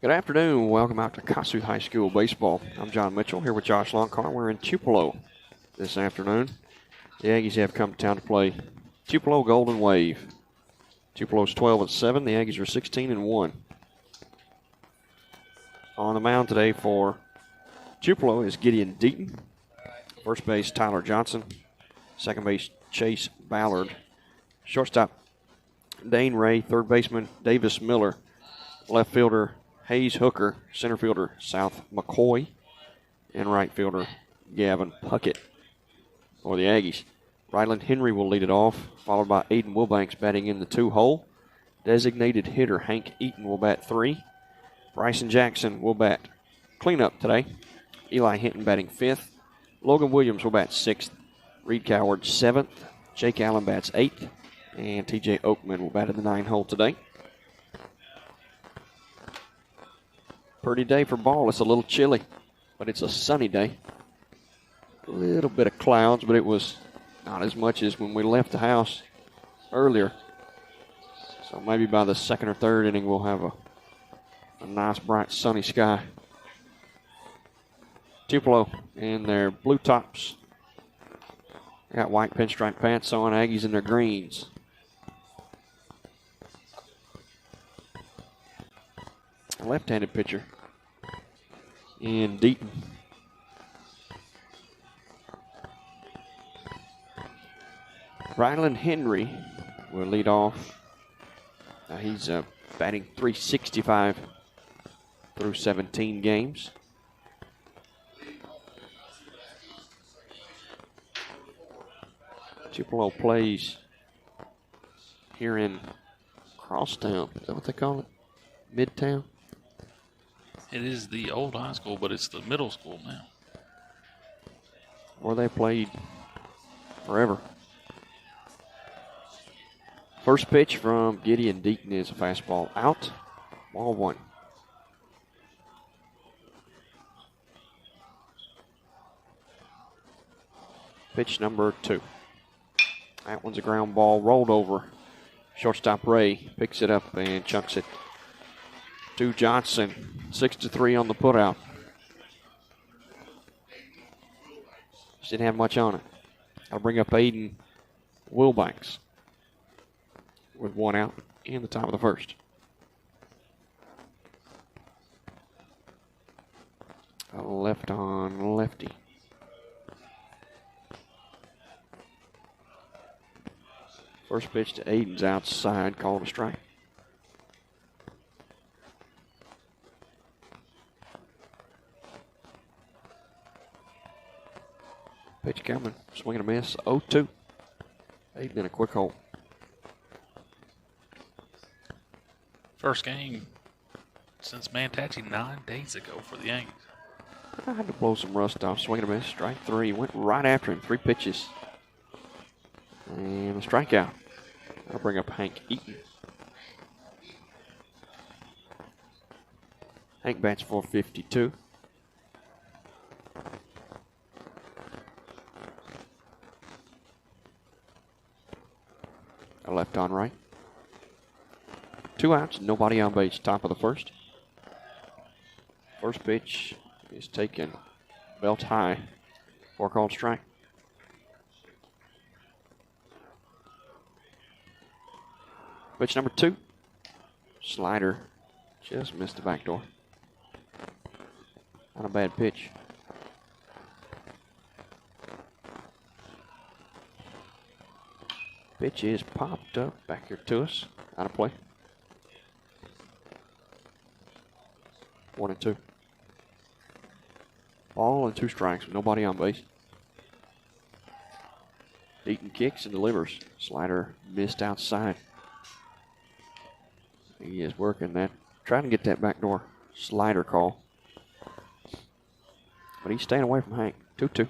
Good afternoon. Welcome out to Kossuth High School Baseball. I'm John Mitchell here with Josh Longcar. We're in Tupelo this afternoon. The Aggies have come to town to play Tupelo Golden Wave. Tupelo's 12-7. The Aggies are 16-1. On the mound today for Tupelo is Gideon Deaton. First base, Tyler Johnson. Second base, Chase Ballard. Shortstop, Dane Ray. Third baseman, Davis Miller. Left fielder, Hayes Hooker. Center fielder, South McCoy. And right fielder, Gavin Puckett for the Aggies. Ryland Henry will lead it off, followed by Aiden Wilbanks batting in the 2-hole. Designated hitter Hank Eaton will bat 3. Bryson Jackson will bat cleanup today. Eli Hinton batting 5th. Logan Williams will bat 6th. Reed Coward 7th. Jake Allen bats 8th. And TJ Oakman will bat in the 9-hole today. Pretty day for ball. It's a little chilly, but it's a sunny day. A little bit of clouds, but it was not as much as when we left the house earlier. So maybe by the second or third inning, we'll have a nice, bright, sunny sky. Tupelo in their blue tops. They got white pinstripe pants on, Aggies in their greens. A left-handed pitcher in Deaton. Ryland Henry will lead off. He's batting .365 through 17 games. Tupelo plays here in Crosstown. Is that what they call it? Midtown? It is the old high school, but it's the middle school now. Where they played forever. First pitch from Gideon Deaton is a fastball out. Ball 1. Pitch number 2. That one's a ground ball rolled over. Shortstop Ray picks it up and chunks it to Johnson. 6-3 on the putout. Just didn't have much on it. I'll bring up Aiden Wilbanks with 1 out in the top of the first. A left on lefty. First pitch to Aiden's outside, called a strike. Pitch coming, swing and a miss, 0-2. Aiden in a quick hole. First game since Mantachi 9 days ago for the Aggies. I had to blow some rust off, swing and a miss, strike 3. Went right after him, 3 pitches. And a strikeout. I'll bring up Hank Eaton. Hank bats .452. A left on right. 2 outs, nobody on base, top of the first. First pitch is taken belt high for a called strike. Pitch number 2. Slider just missed the back door. Not a bad pitch. Pitch is popped up back here to us. Out of play. 1-2. Ball and 2 strikes with nobody on base. Deaton kicks and delivers. Slider missed outside. He is working that, trying to get that backdoor slider call. But he's staying away from Hank. 2-2.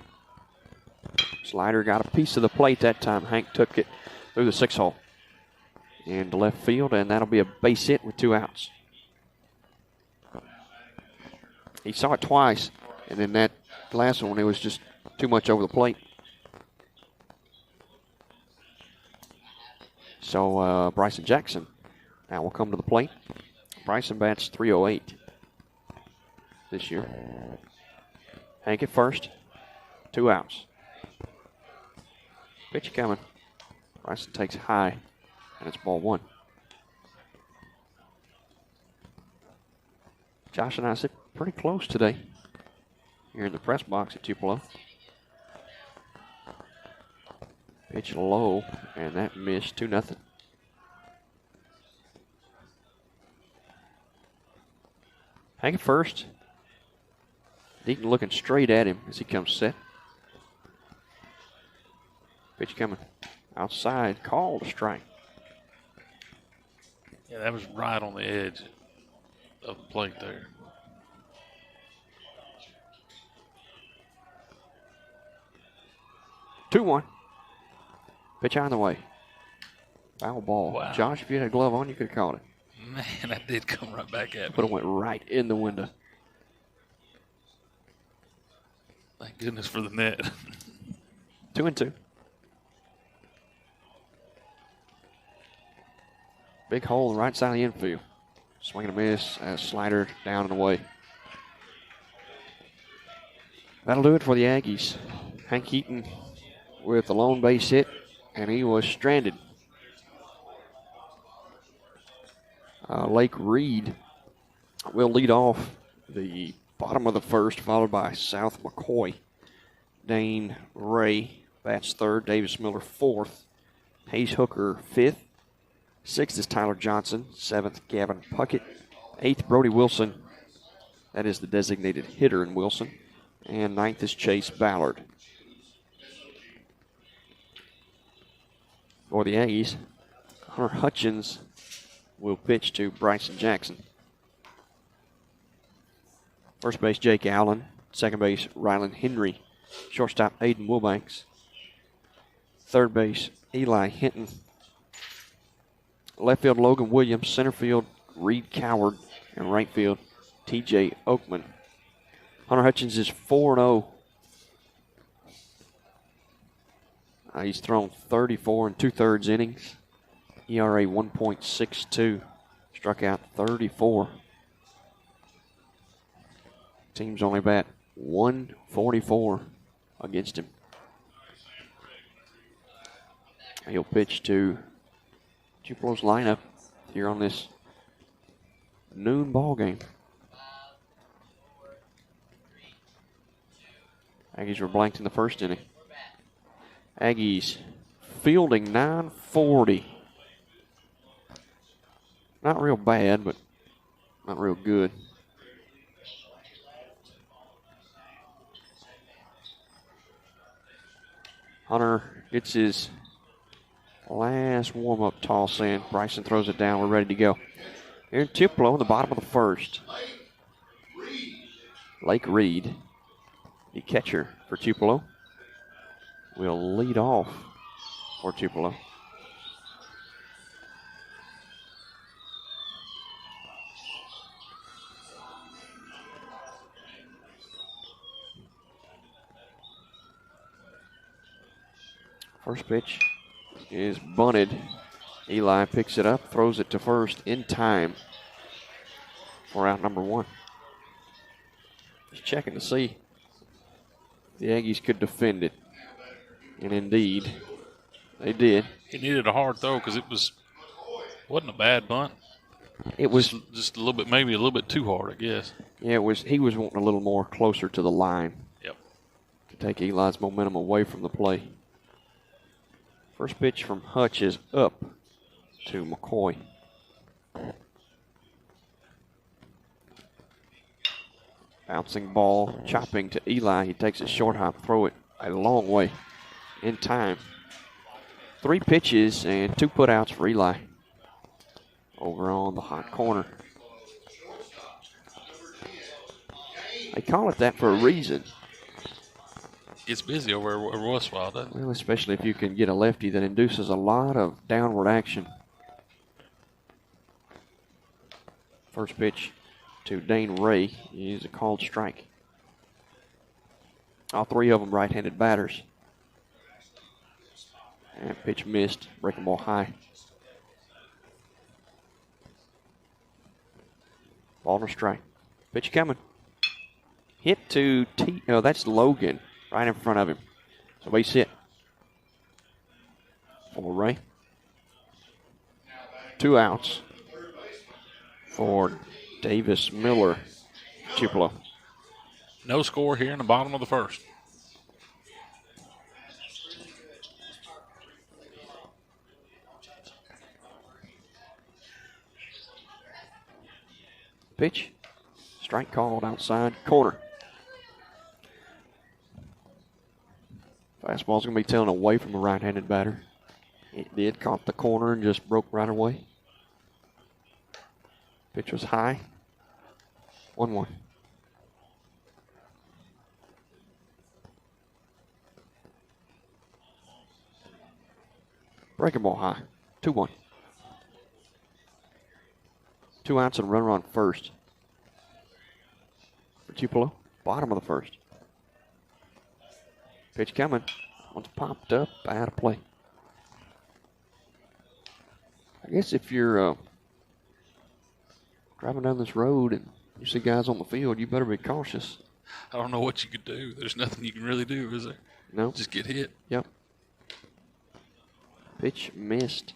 Slider got a piece of the plate that time. Hank took it through the 6-hole. And to left field, and that'll be a base hit with 2 outs. He saw it twice, and then that last one, it was just too much over the plate. So Bryson Jackson now will come to the plate. Bryson bats .308. this year. Hank at first. 2 outs. Pitch coming. Bryson takes high, and it's ball 1. Josh and I sit pretty close today here in the press box at Tupelo. Pitch low, and that missed 2-0. Hank at first. Deaton looking straight at him as he comes set. Pitch coming outside, called a strike. Yeah, that was right on the edge of the plate there. Two one. Pitch on the way. Foul ball. Wow. Josh, if you had a glove on, you could have caught it. Man, that did come right back at me. But it went right in the window. Thank goodness for the net. 2-2. Big hole on the right side of the infield. Swing and a miss, slider down and away. That'll do it for the Aggies. Hank Heaton with the lone base hit, and he was stranded. Lake Reed will lead off the bottom of the first, followed by South McCoy. Dane Ray bats third, Davis Miller fourth, Hayes Hooker fifth, sixth is Tyler Johnson, seventh Gavin Puckett, eighth Brody Wilson, that is the designated hitter in Wilson, and ninth is Chase Ballard. For the Aggies, Hunter Hutchins will pitch to Bryson Jackson. First base, Jake Allen. Second base, Rylan Henry. Shortstop, Aiden Wilbanks. Third base, Eli Hinton. Left field, Logan Williams. Center field, Reed Coward. And right field, TJ Oakman. Hunter Hutchins is 4-0. He's thrown 34 and 2/3 innings. ERA 1.62. Struck out 34. Teams only bat 144 against him. He'll pitch to Tupelo's lineup here on this noon ball game. Aggies were blanked in the first inning. Aggies fielding 940. Not real bad, but not real good. Hunter gets his last warm-up toss in. Bryson throws it down. We're ready to go. Here in Tupelo in the bottom of the first. Lake Reed, the catcher for Tupelo, will lead off for Tupelo. First pitch is bunted. Eli picks it up, throws it to first in time for out number 1. Just checking to see if the Aggies could defend it. And indeed, they did. He needed a hard throw because wasn't a bad bunt. It was just a little bit, maybe a little bit too hard, I guess. Yeah, it was. He was wanting a little more closer to the line. Yep. To take Eli's momentum away from the play. First pitch from Hutch is up to McCoy. Bouncing ball, chopping to Eli. He takes a short hop, throw it a long way in time. 3 pitches and 2 putouts for Eli over on the hot corner. They call it that for a reason. It's busy over at Westwild, doesn't it? Well, especially if you can get a lefty that induces a lot of downward action. First pitch to Dane Ray is a called strike. All 3 of them right-handed batters. And pitch missed, breaking ball high. Ball and a strike. Pitch coming. Hit to no, that's Logan right in front of him. So base hit for Ray. 2 outs for Davis Miller, Tupelo. No score here in the bottom of the first. Pitch. Strike called outside corner. Fastball's going to be tailing away from a right-handed batter. It did. Caught the corner and just broke right away. Pitch was high. 1-1. Breaking ball high. 2-1. 2 outs and a runner on first. For Tupelo. Bottom of the first. Pitch coming. One's popped up. Out of play. I guess if you're driving down this road and you see guys on the field, you better be cautious. I don't know what you could do. There's nothing you can really do, is there? No. Just get hit. Yep. Pitch missed.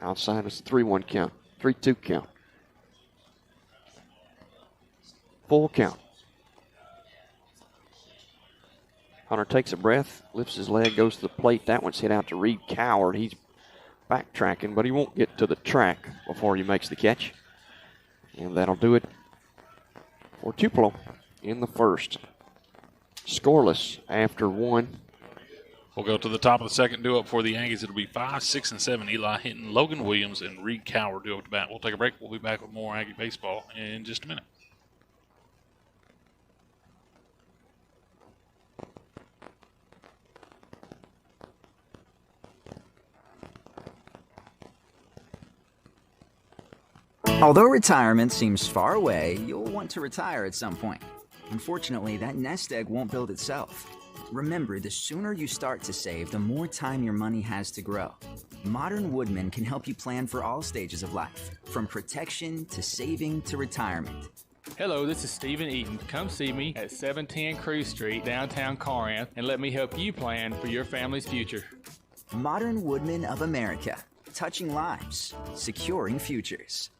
Outside, it's a 3-1 count. 3-2 count. Full count. Hunter takes a breath, lifts his leg, goes to the plate. That one's hit out to Reed Coward. He's backtracking, but he won't get to the track before he makes the catch. And that'll do it for Tupelo in the first. Scoreless after 1. We'll go to the top of the second, due up for the Aggies. It'll be 5, 6, and 7. Eli Hinton, Logan Williams, and Reed Coward due up to bat. We'll take a break. We'll be back with more Aggie baseball in just a minute. Although retirement seems far away, you'll want to retire at some point. Unfortunately, that nest egg won't build itself. Remember, the sooner you start to save, the more time your money has to grow. Modern Woodmen can help you plan for all stages of life, from protection to saving to retirement. Hello, this is Stephen Eaton. Come see me at 710 Cruz Street, downtown Corinth, and let me help you plan for your family's future. Modern Woodmen of America, touching lives, securing futures.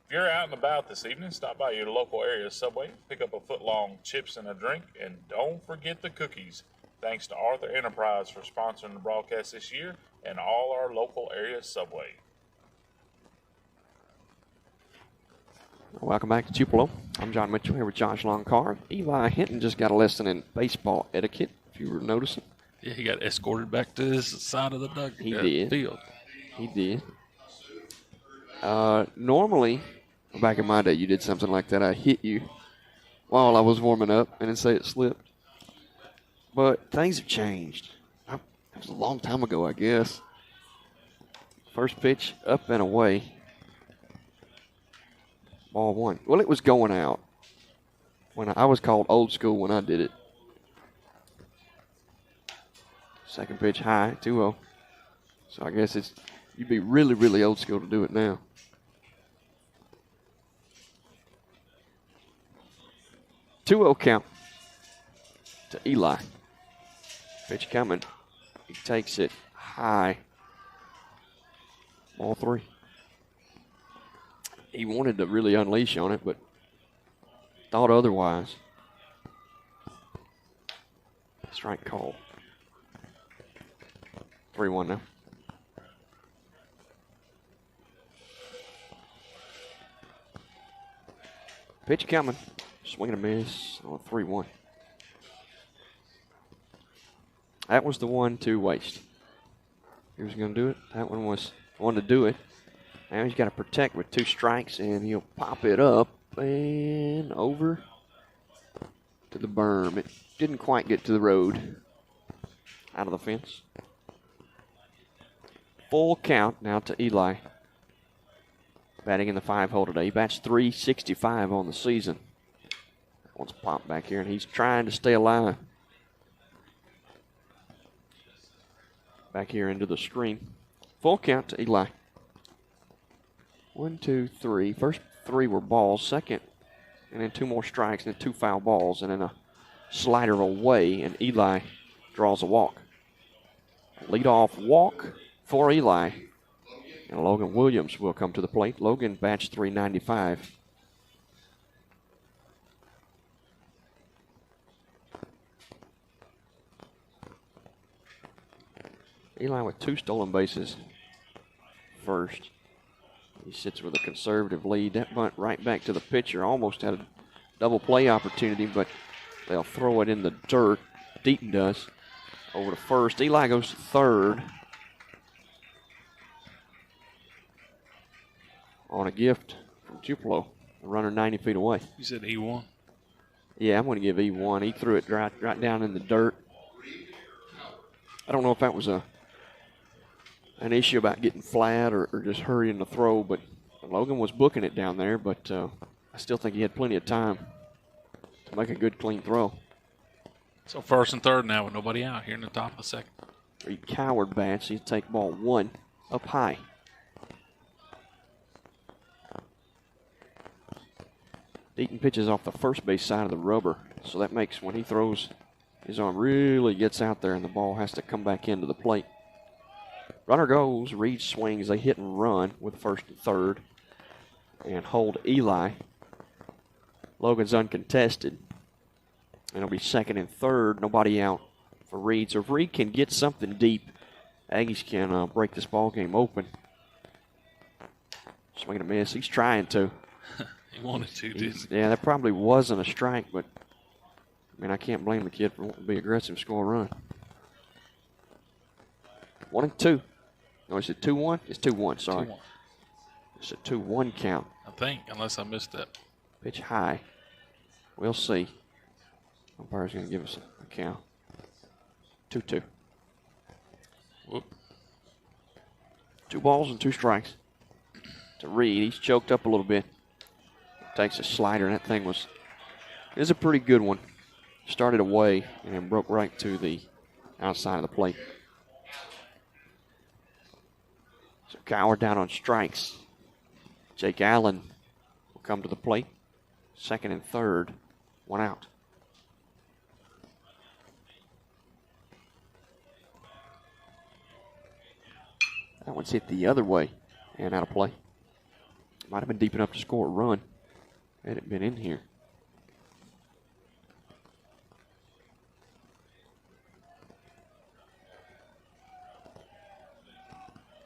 If you're out and about this evening, stop by your local area Subway, pick up a foot-long chips and a drink, and don't forget the cookies. Thanks to Arthur Enterprise for sponsoring the broadcast this year and all our local area Subway. Welcome back to Tupelo. I'm John Mitchell here with Josh Longcar. Eli Hinton just got a lesson in baseball etiquette, if you were noticing. Yeah, he got escorted back to his side of the field. He did. Normally, back in my day, you did something like that. I hit you while I was warming up and then say it slipped. But things have changed. It was a long time ago, I guess. First pitch, up and away. Ball 1. Well, it was going out. When I was called old school when I did it. Second pitch high, 2-0. So I guess you'd be really, really old school to do it now. 2-0 count to Eli. Pitch coming. He takes it high. Ball 3. He wanted to really unleash on it, but thought otherwise. Strike call. 3-1 now. Pitch coming. Swing and a miss on 3-1. That was the one to waste. He was going to do it. That one was the one to do it. Now he's got to protect with 2 strikes, and he'll pop it up and over to the berm. It didn't quite get to the road. Out of the fence. Full count now to Eli. Batting in the 5-hole today. He bats .365 on the season. That one's popped back here, and he's trying to stay alive. Back here into the screen. Full count to Eli. 1, 2, 3. First 3 were balls. Second and then 2 more strikes, and then 2 foul balls, and then a slider away, and Eli draws a walk. Leadoff walk for Eli. And Logan Williams will come to the plate. Logan batch .395. Eli with 2 stolen bases first. He sits with a conservative lead. That bunt right back to the pitcher. Almost had a double play opportunity, but they'll throw it in the dirt. Deaton does. Over to first. Eli goes to third. On a gift from Tupelo. A runner 90 feet away. You said E1? Yeah, I'm going to give E1. He threw it right down in the dirt. I don't know if that was an issue about getting flat or just hurrying the throw, but Logan was booking it down there, but I still think he had plenty of time to make a good, clean throw. So first and third now with nobody out here in the top of the second. Reed Coward bats. He'd take ball 1 up high. Deaton pitches off the first base side of the rubber, so that makes when he throws, his arm really gets out there and the ball has to come back into the plate. Runner goes, Reed swings, they hit and run with first and third and hold Eli. Logan's uncontested. And it'll be second and third, nobody out for Reed. So if Reed can get something deep, Aggies can break this ball game open. Swing and a miss. He's trying to. He wanted to, didn't he? Yeah, that probably wasn't a strike, but I mean, I can't blame the kid for wanting to be aggressive, score a run. 1-2. No, is it 2-1? It's 2-1, sorry. 2-1. It's a 2-1 count. I think, unless I missed that. Pitch high. We'll see. Umpire's going to give us a count. 2-2. Whoop. 2 balls and 2 strikes to Reed. He's choked up a little bit. Takes a slider, and that thing is a pretty good one. Started away and then broke right to the outside of the plate. So Coward down on strikes. Jake Allen will come to the plate. Second and third, 1 out. That one's hit the other way and out of play. Might have been deep enough to score a run. Had it been in here.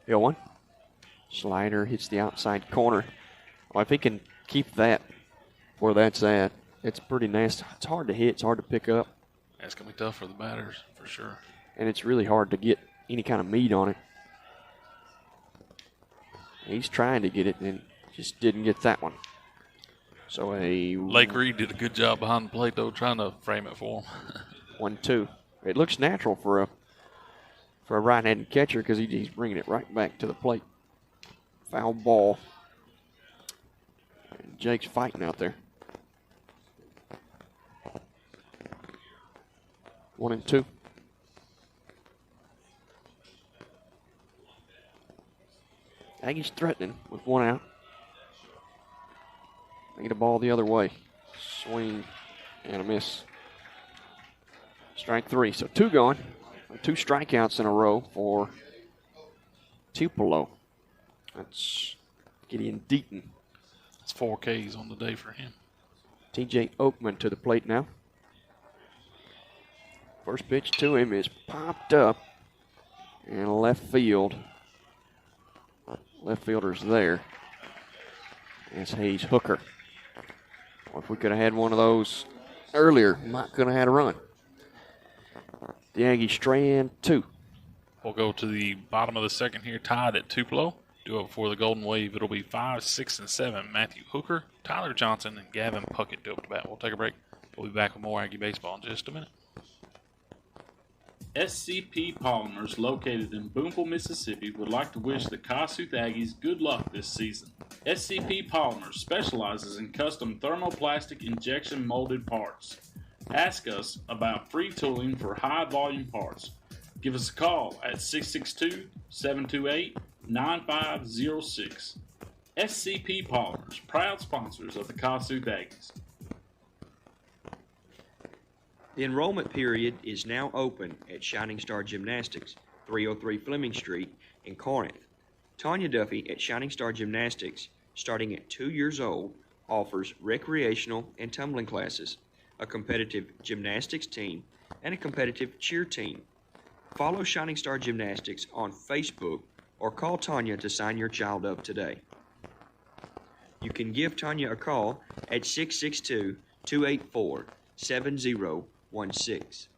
Hill 1. Slider hits the outside corner. Well, if he can keep that where that's at, it's pretty nasty. It's hard to hit. It's hard to pick up. That's going to be tough for the batters, for sure. And it's really hard to get any kind of meat on it. He's trying to get it and just didn't get that one. So Lake Reed did a good job behind the plate, though, trying to frame it for him. 1-2. It looks natural for a right-handed catcher because he's bringing it right back to the plate. Foul ball. And Jake's fighting out there. 1-2. Aggies threatening with 1 out. They get a ball the other way. Swing and a miss. Strike 3. So 2 gone. 2 strikeouts in a row for Tupelo. That's Gideon Deaton. It's 4 Ks on the day for him. TJ Oakman to the plate now. First pitch to him is popped up in left field. Left fielder's there. It's Hayes Hooker. Well, if we could have had one of those earlier, might could have had a run. The Aggies strand 2. We'll go to the bottom of the second here, tied at Tupelo. Do it before the Golden Wave. It'll be 5, 6, and 7. Matthew Hooker, Tyler Johnson, and Gavin Puckett do up to bat. We'll take a break. We'll be back with more Aggie baseball in just a minute. SCP Polymers, located in Boonville, Mississippi, would like to wish the Kossuth Aggies good luck this season. SCP Polymers specializes in custom thermoplastic injection molded parts. Ask us about free tooling for high-volume parts. Give us a call at 662-728-9506. SCP Polymers, proud sponsors of the Kossuth Aggies. The enrollment period is now open at Shining Star Gymnastics, 303 Fleming Street in Corinth. Tanya Duffy at Shining Star Gymnastics, starting at 2 years old, offers recreational and tumbling classes, a competitive gymnastics team, and a competitive cheer team. Follow Shining Star Gymnastics on Facebook or call Tanya to sign your child up today. You can give Tanya a call at 662-284-7016.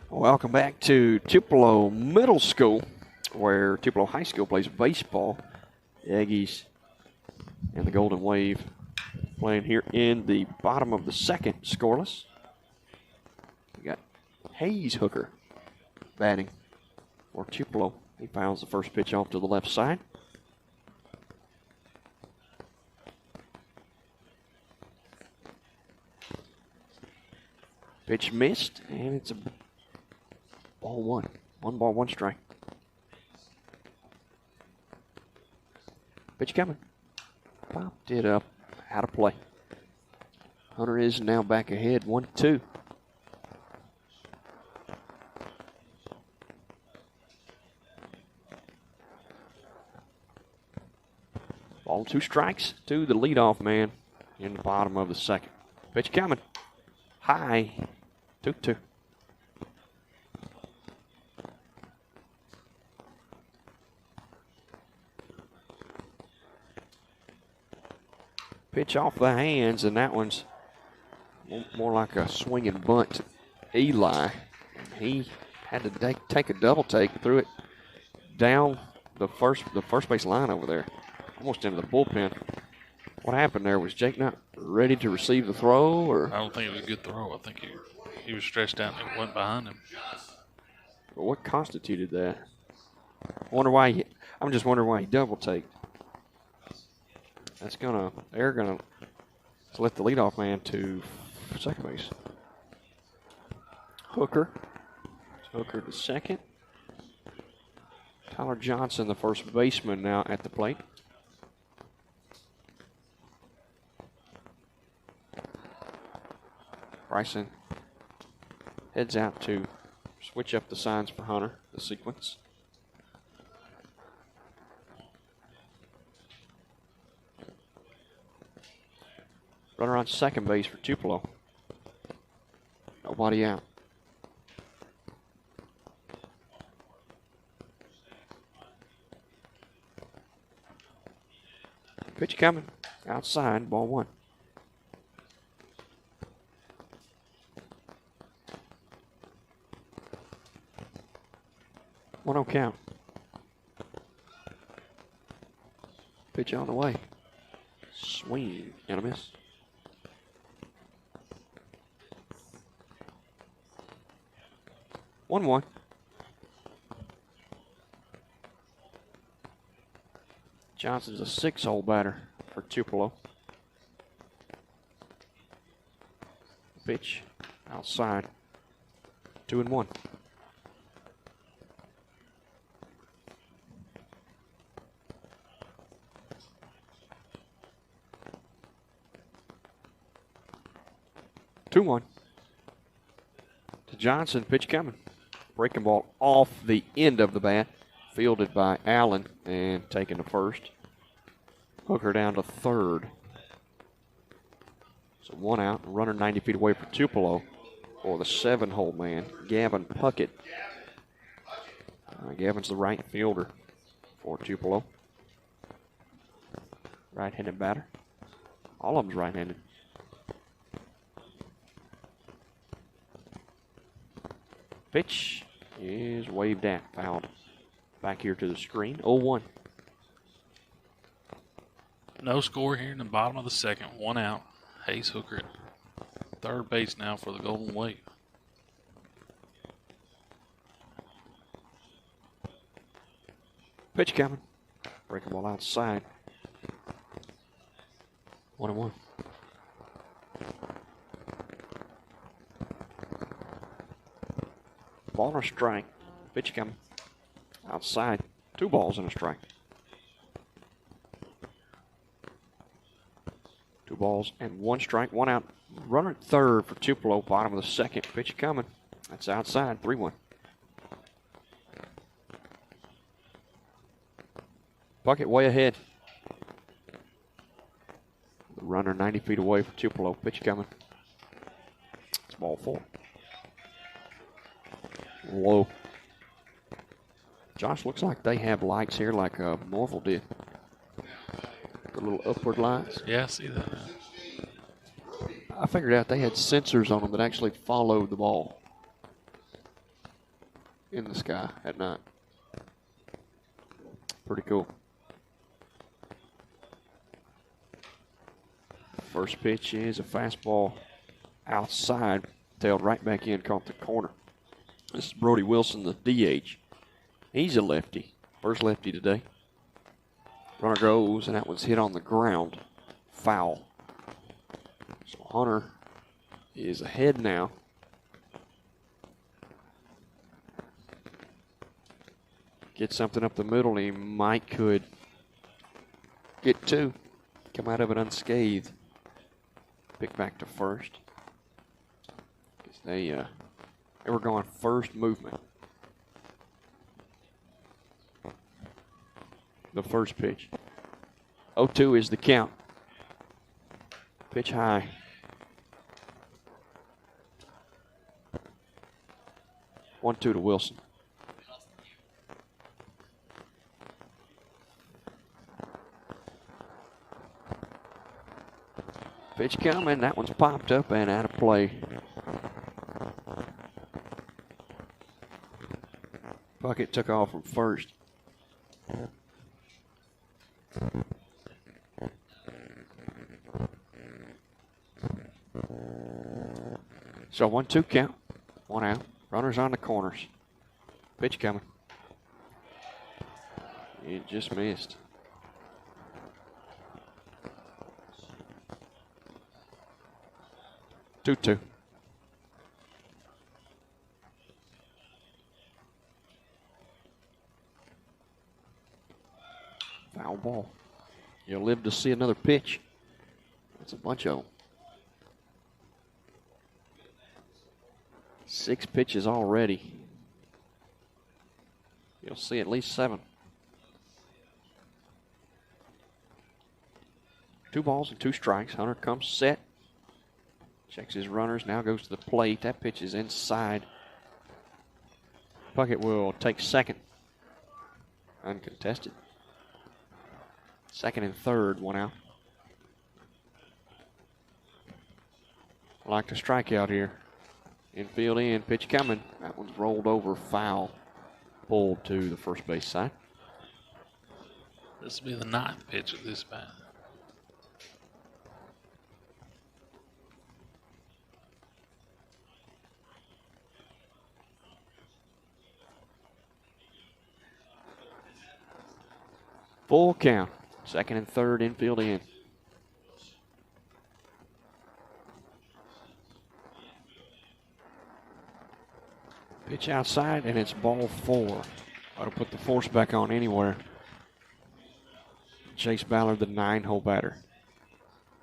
Welcome back to Tupelo Middle School, where Tupelo High School plays baseball. The Aggies and the Golden Wave playing here in the bottom of the second, scoreless. We got Hayes Hooker batting for Tupelo. He fouls the first pitch off to the left side. Pitch missed, and it's a ball one. 1 ball, 1 strike. Pitch coming. Popped it up. Out of play. Hunter is now back ahead, 1-2. Ball 2 strikes to the leadoff man in the bottom of the second. Pitch coming. High. 2-2. Pitch off the hands, and that one's more like a swinging bunt to Eli. He had to take a double take, threw it down the first base line over there, almost into the bullpen. What happened there? Was Jake not ready to receive the throw, or? I don't think it was a good throw. I think he was stretched out and it went behind him. What constituted that? I'm just wondering why he double taked. They're gonna let the leadoff man to second base. Hooker to second. Tyler Johnson, the first baseman, now at the plate. Bryson heads out to switch up the signs for Hunter, the sequence. Runner on second base for Tupelo. Nobody out. Pitch coming. Outside, ball 1. One on count. Pitch on the way. Swing and a miss. One. Johnson's a 6-hole batter for Tupelo. Pitch outside. 2-1. To Johnson, pitch coming. Breaking ball off the end of the bat. Fielded by Allen and taken to first. Hooker down to third. So 1 out, runner 90 feet away for Tupelo for the 7-hole man, Gavin Puckett. Gavin's the right fielder for Tupelo. Right-handed batter. All of them's right-handed. Pitch is waved at, fouled. Back here to the screen, 0-1. No score here in the bottom of the second, 1 out. Hayes Hooker at third base now for the Golden Wave. Pitch coming. Breaking ball outside. 1-1. Ball and a strike. Pitch coming. Outside. 2 balls and a strike. 2 balls and 1 strike, 1 out. Runner at third for Tupelo, bottom of the second. Pitch coming. That's outside, 3-1. Puckett way ahead. The runner 90 feet away for Tupelo. Pitch coming. It's ball 4. Low. Josh, looks like they have lights here like Morville did. The little upward lights. Yeah, I see that. I figured out they had sensors on them that actually followed the ball in the sky at night. Pretty cool. First pitch is a fastball outside, tailed right back in, caught the corner. This is Brody Wilson, the DH. He's a lefty, first lefty today. Runner goes, and that one's hit on the ground. Foul. So Hunter is ahead now. Get something up the middle, he could get 2. Come out of it unscathed. Pick back to first. They were going first movement. The first pitch. 0-2 is the count. Pitch high. One, 2 to Wilson. Pitch coming. That one's popped up and out of play. Puckett took off from first. So 1-2 count. 1 out. Runners on the corners. Pitch coming. It just missed. Two. Foul ball. You'll live to see another pitch. That's a bunch of them. 6 pitches already. You'll see at least 7. 2 balls and 2 strikes. Hunter comes set. Checks his runners. Now goes to the plate. That pitch is inside. Puckett will take second. Uncontested. Second and third, 1 out. Like to strike out here. Infield in, pitch coming. That one's rolled over, foul. Pulled to the first base side. This will be the 9th pitch of this bat. Full count. Second and third, infield in. Pitch outside, and it's ball 4. Ought to put the force back on anywhere. Chase Ballard, the 9-hole batter.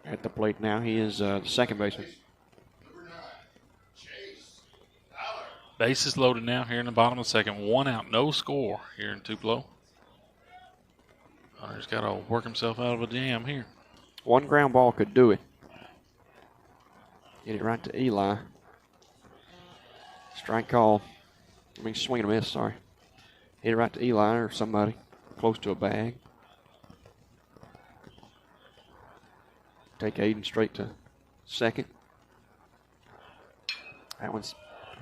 At the plate now, he is the second baseman. Bases loaded now here in the bottom of the second. 1 out, no score here in Tupelo. Hunter's got to work himself out of a jam here. 1 ground ball could do it. Get it right to Eli. Strike call. Swing and a miss, sorry. Hit it right to Eli or somebody close to a bag. Take Aiden straight to second. That one's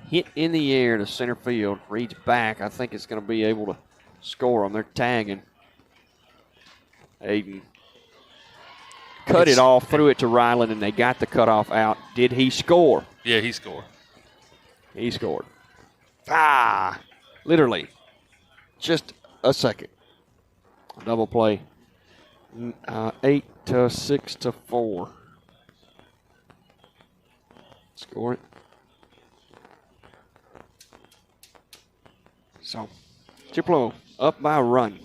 hit in the air to center field. Reads back. I think it's going to be able to score them. They're tagging. Aiden cut it off, threw it to Ryland, and they got the cutoff out. Did he score? Yeah, he scored. He scored. Literally. Just a second. Double play. 8-6-4. Score it. So, Tupelo up by a run.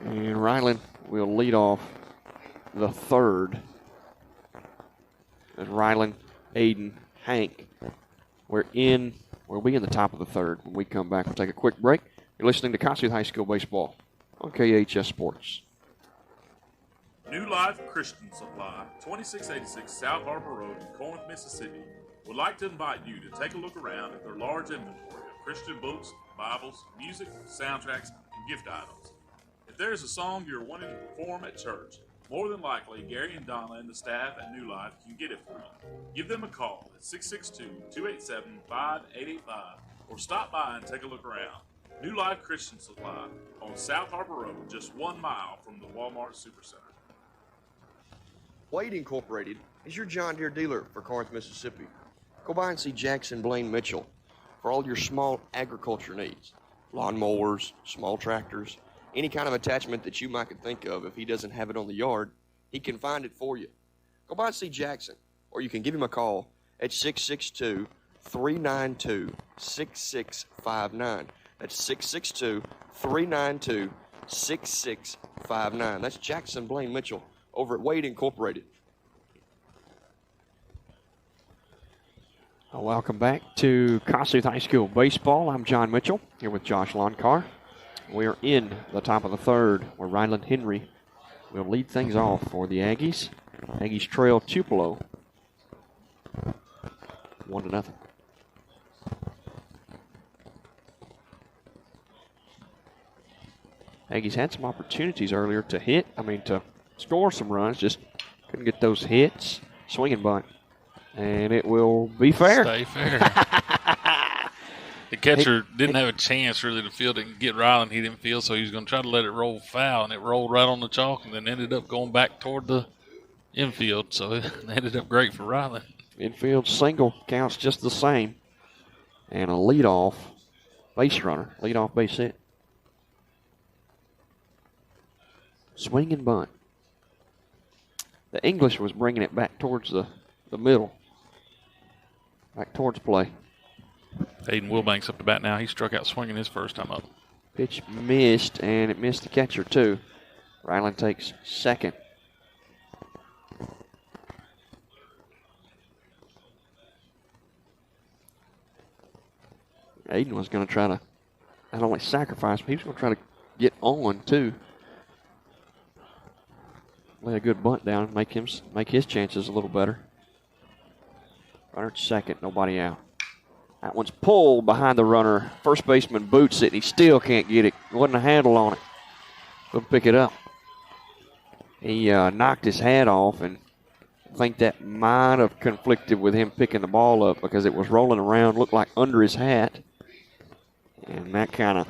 And Ryland will lead off the third. And Ryland, Aiden, Hank. We'll be in the top of the third. When we come back, we'll take a quick break. You're listening to Kossuth High School Baseball on KHS Sports. New Life Christian Supply, 2686 South Harbor Road in Corinth, Mississippi, would like to invite you to take a look around at their large inventory of Christian books, Bibles, music, soundtracks, and gift items. If there is a song you're wanting to perform at church, more than likely Gary and Donna and the staff at New Life can get it for you. Give them a call at 662-287-5885 or stop by and take a look around. New Life Christian Supply on South Harbor Road, just 1 mile from the Walmart Supercenter. Wade Incorporated is your John Deere dealer for Corinth, Mississippi. Go by and see Jackson Blaine Mitchell for all your small agriculture needs. Lawn mowers, small tractors, any kind of attachment that you might could think of. If he doesn't have it on the yard, he can find it for you. Go by and see Jackson, or you can give him a call at 662-392-6659. That's 662-392-6659. That's Jackson Blaine Mitchell over at Wade Incorporated. Welcome back to Kossuth High School Baseball. I'm John Mitchell here with Josh Loncar. We're in the top of the third where Ryland Henry will lead things off for the Aggies. Aggies trail Tupelo 1-0. Aggies had some opportunities earlier to score some runs, just couldn't get those hits. Swinging bunt. And it will be fair. Stay fair. The catcher didn't have a chance really to field it and get Ryland. He didn't field, so he was going to try to let it roll foul, and it rolled right on the chalk and then ended up going back toward the infield. So it ended up great for Ryland. Infield single counts just the same. And a leadoff base runner, leadoff base hit. Swing and bunt. The English was bringing it back towards the middle. Back towards play. Aiden Wilbanks up to bat now. He struck out swinging his first time up. Pitch missed, and it missed the catcher, too. Ryland takes second. Aiden was going to try to not only sacrifice, but he was going to try to get on, too. Lay a good bunt down, make his chances a little better. Runner at second, nobody out. That one's pulled behind the runner. First baseman boots it, and he still can't get it. Wasn't a handle on it. Couldn't pick it up. He knocked his hat off, and I think that might have conflicted with him picking the ball up because it was rolling around, looked like under his hat. And that kind of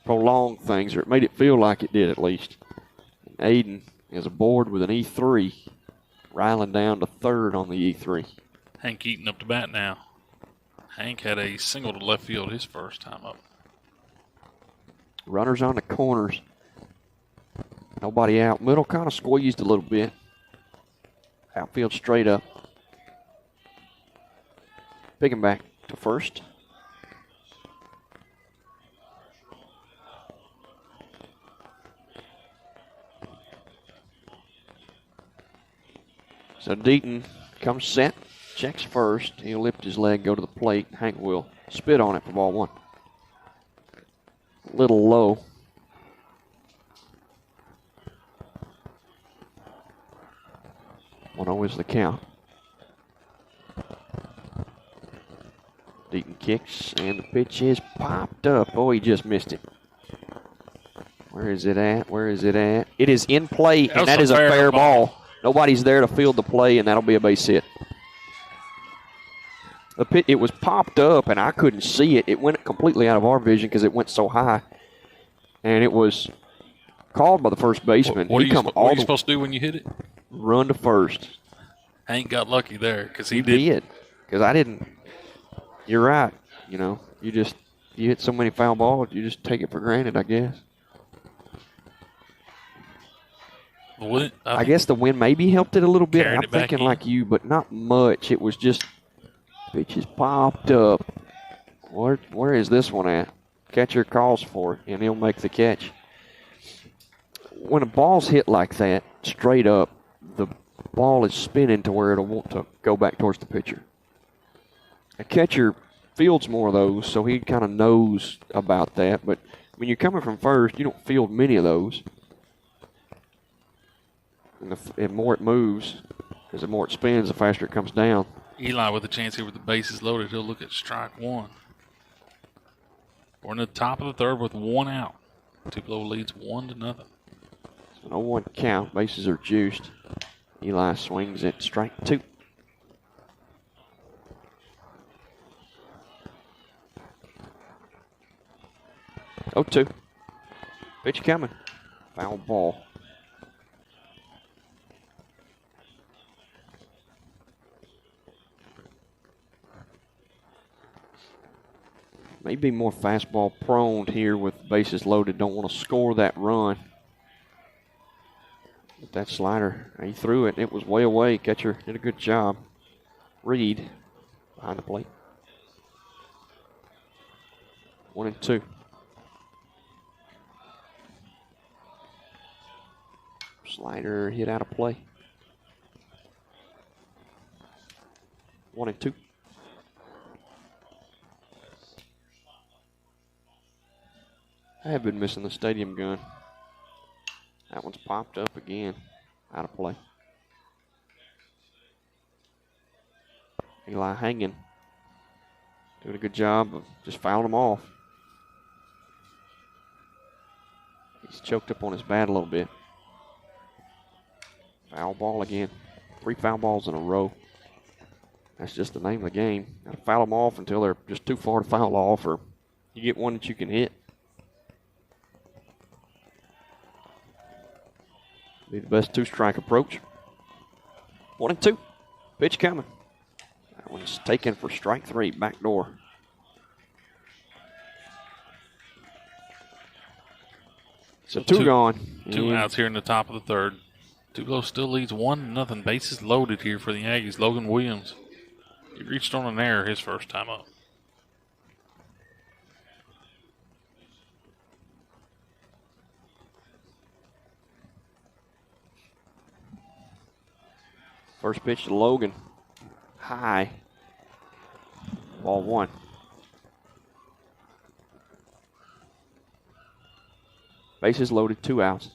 prolonged things, or it made it feel like it did at least. And Aiden is aboard with an E3. Ryland down to third on the E3. Hank Eaton up to bat now. Hank had a single to left field his first time up. Runners on the corners. Nobody out. Middle kind of squeezed a little bit. Outfield straight up. Picking back to first. So Deaton comes set, checks first. He'll lift his leg, go to the plate. Hank will spit on it for ball one. A little low. One always the count. Deaton kicks, and the pitch is popped up. Oh, he just missed it. Where is it at? Where is it at? It is in play, and that is a fair ball. Nobody's there to field the play, and that'll be a base hit. It was popped up, and I couldn't see it. It went completely out of our vision because it went so high. And it was called by the first baseman. What are you supposed to do when you hit it? Run to first. Hank got lucky there because he did. Because I didn't. You're right. You know, you hit so many foul balls, you just take it for granted, I guess. I guess the wind maybe helped it a little bit. I'm thinking like you, but not much. It was just pitches popped up. Where is this one at? Catcher calls for it, and he'll make the catch. When a ball's hit like that, straight up, the ball is spinning to where it'll want to go back towards the pitcher. A catcher fields more of those, so he kind of knows about that. But when you're coming from first, you don't field many of those. And the more it moves, because the more it spins, the faster it comes down. Eli with a chance here with the bases loaded. He'll look at strike one. We're in the top of the third with one out. Tupelo leads 1-0. It's an 0-1 count. Bases are juiced. Eli swings at strike two. Oh, 2. Pitch coming. Foul ball. Maybe more fastball prone here with bases loaded. Don't want to score that run. But that slider, he threw it. It was way away. Catcher did a good job. Reed behind the plate. 1-2. Slider hit out of play. 1-2. I have been missing the stadium gun. That one's popped up again. Out of play. Eli hanging. Doing a good job of just fouling them off. He's choked up on his bat a little bit. Foul ball again. 3 foul balls in a row. That's just the name of the game. Gotta foul them off until they're just too far to foul off, or you get one that you can hit. Be the best 2-strike approach. 1-2. Pitch coming. That one's taken for strike 3. Back door. So 2 gone. 2 outs here in the top of the third. Tupelo still leads 1-0. Bases loaded here for the Aggies. Logan Williams. He reached on an error his first time up. First pitch to Logan. High. Ball 1. Bases loaded, 2 outs.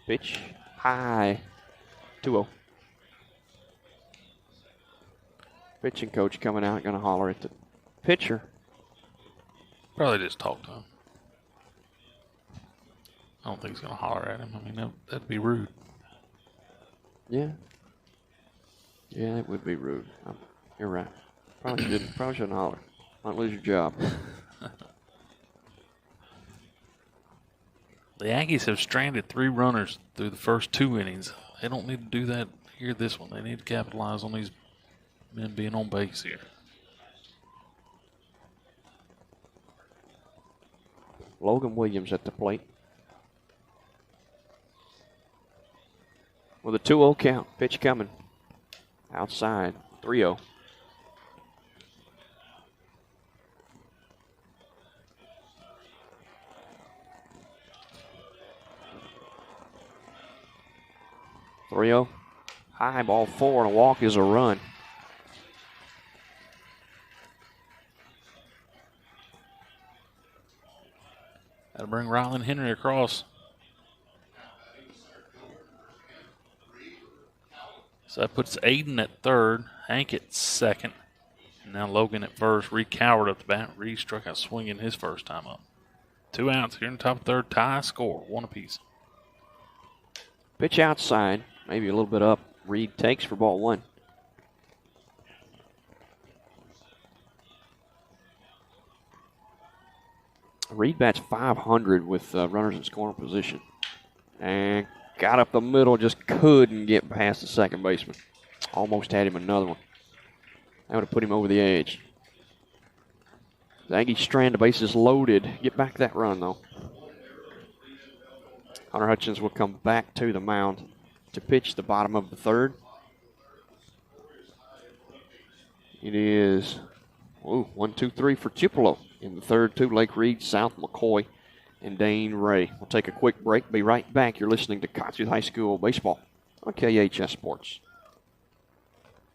Pitch high. 2-0. Pitching coach coming out, going to holler at the pitcher. Probably just talk to him. I don't think he's going to holler at him. I mean, that'd be rude. Yeah. Yeah, it would be rude. You're right. Probably shouldn't holler. Might lose your job. The Aggies have stranded 3 runners through the first 2 innings. They don't need to do that here this one. They need to capitalize on these men being on base here. Logan Williams at the plate. With a 2-0 count. Pitch coming. Outside. 3-0. High, ball 4, and a walk is a run. That'll bring Rylan Henry across. So that puts Aiden at third, Hank at second, and now Logan at first. Reed Coward up the bat. Reed struck out swinging his first time up. 2 outs here in the top of the third. Tie score, 1 apiece. Pitch outside, maybe a little bit up. Reed takes for ball 1. Reed bats .500 with runners in scoring position. And got up the middle, just couldn't get past the second baseman. Almost had him another one. That would have put him over the edge. The Aggies strand, the bases loaded. Get back that run, though. Hunter Hutchins will come back to the mound to pitch the bottom of the third. It is 1-2-3 for Tupelo in the third. 2 Lake Reed, South McCoy, and Dane Ray. We'll take a quick break. Be right back. You're listening to Kossuth High School Baseball on KHS Sports.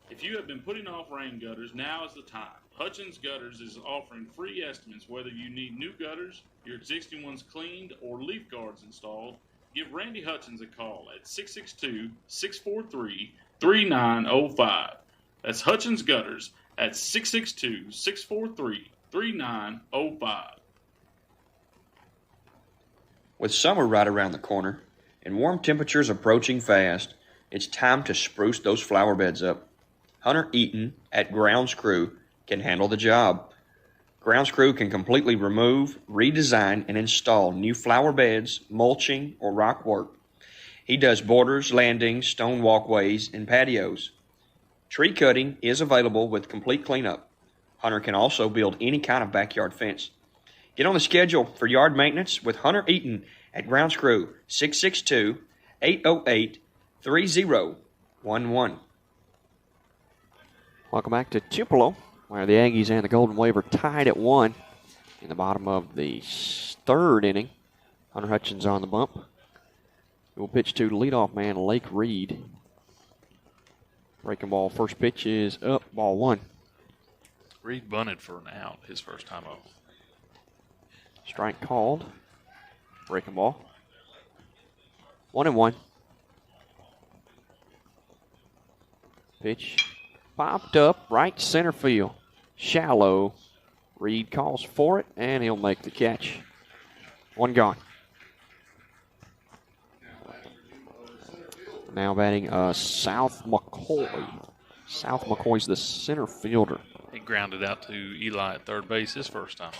If you have been putting off rain gutters, now is the time. Hutchins Gutters is offering free estimates whether you need new gutters, your existing ones cleaned, or leaf guards installed. Give Randy Hutchins a call at 662-643-3905. That's Hutchins Gutters at 662-643-3905. With summer right around the corner and warm temperatures approaching fast, it's time to spruce those flower beds up. Hunter Eaton at Grounds Crew can handle the job. Grounds Crew can completely remove, redesign, and install new flower beds, mulching, or rock work. He does borders, landings, stone walkways, and patios. Tree cutting is available with complete cleanup. Hunter can also build any kind of backyard fence. Get on the schedule for yard maintenance with Hunter Eaton at Grounds Crew, 662-808-3011. Welcome back to Tupelo, where the Aggies and the Golden Wave are tied at 1 in the bottom of the third inning. Hunter Hutchins on the bump. He will pitch to leadoff man Lake Reed. Breaking ball, first pitch is up, ball 1. Reed bunted for an out his first time up. Strike called. Breaking ball. 1-1. Pitch popped up right center field. Shallow. Reed calls for it, and he'll make the catch. One gone. Now batting South McCoy. South McCoy's the center fielder. He grounded out to Eli at third base his first time up.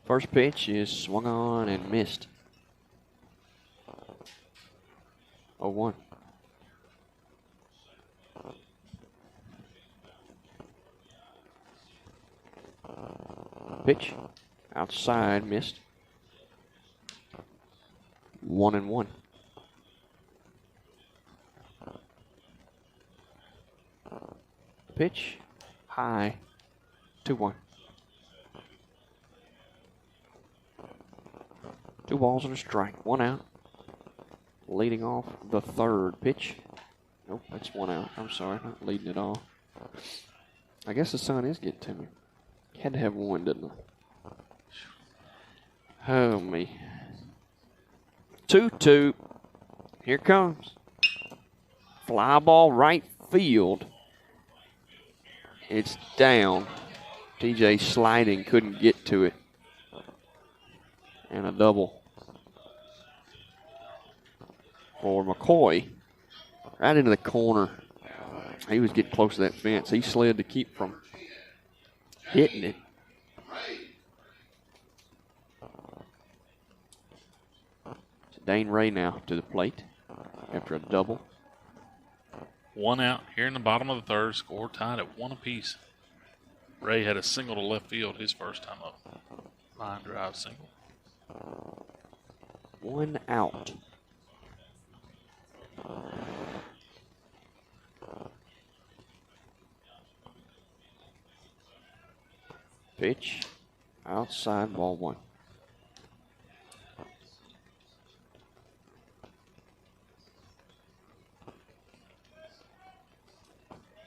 First pitch is swung on and missed. 0-1. Pitch outside, missed. 1-1. Pitch high, 2-1. 2 balls and a strike, 1 out. Leading off the third pitch. Nope, that's 1 out. I'm sorry, not leading it off. I guess the sun is getting to me. Had to have 1, didn't I? Oh, me. 2-2. Here comes. Fly ball right field. It's down. TJ sliding, couldn't get to it. And a double for McCoy. Right into the corner. He was getting close to that fence. He slid to keep from hitting it. It's Dane Ray now to the plate after a double. 1 out here in the bottom of the third. Score tied at 1 apiece. Ray had a single to left field his first time up. Line drive single. 1 out. Pitch outside, ball 1.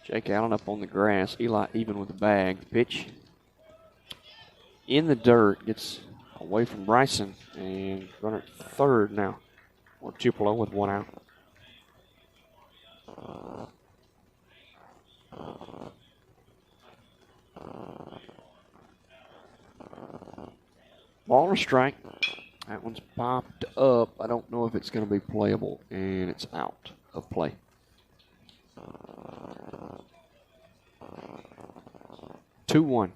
Jake Allen up on the grass. Eli even with the bag. Pitch in the dirt. Gets away from Bryson. And runner at third now. Or Tupelo with 1 out. Ball or strike. That one's popped up. I don't know if it's going to be playable. And it's out of play. 2-1.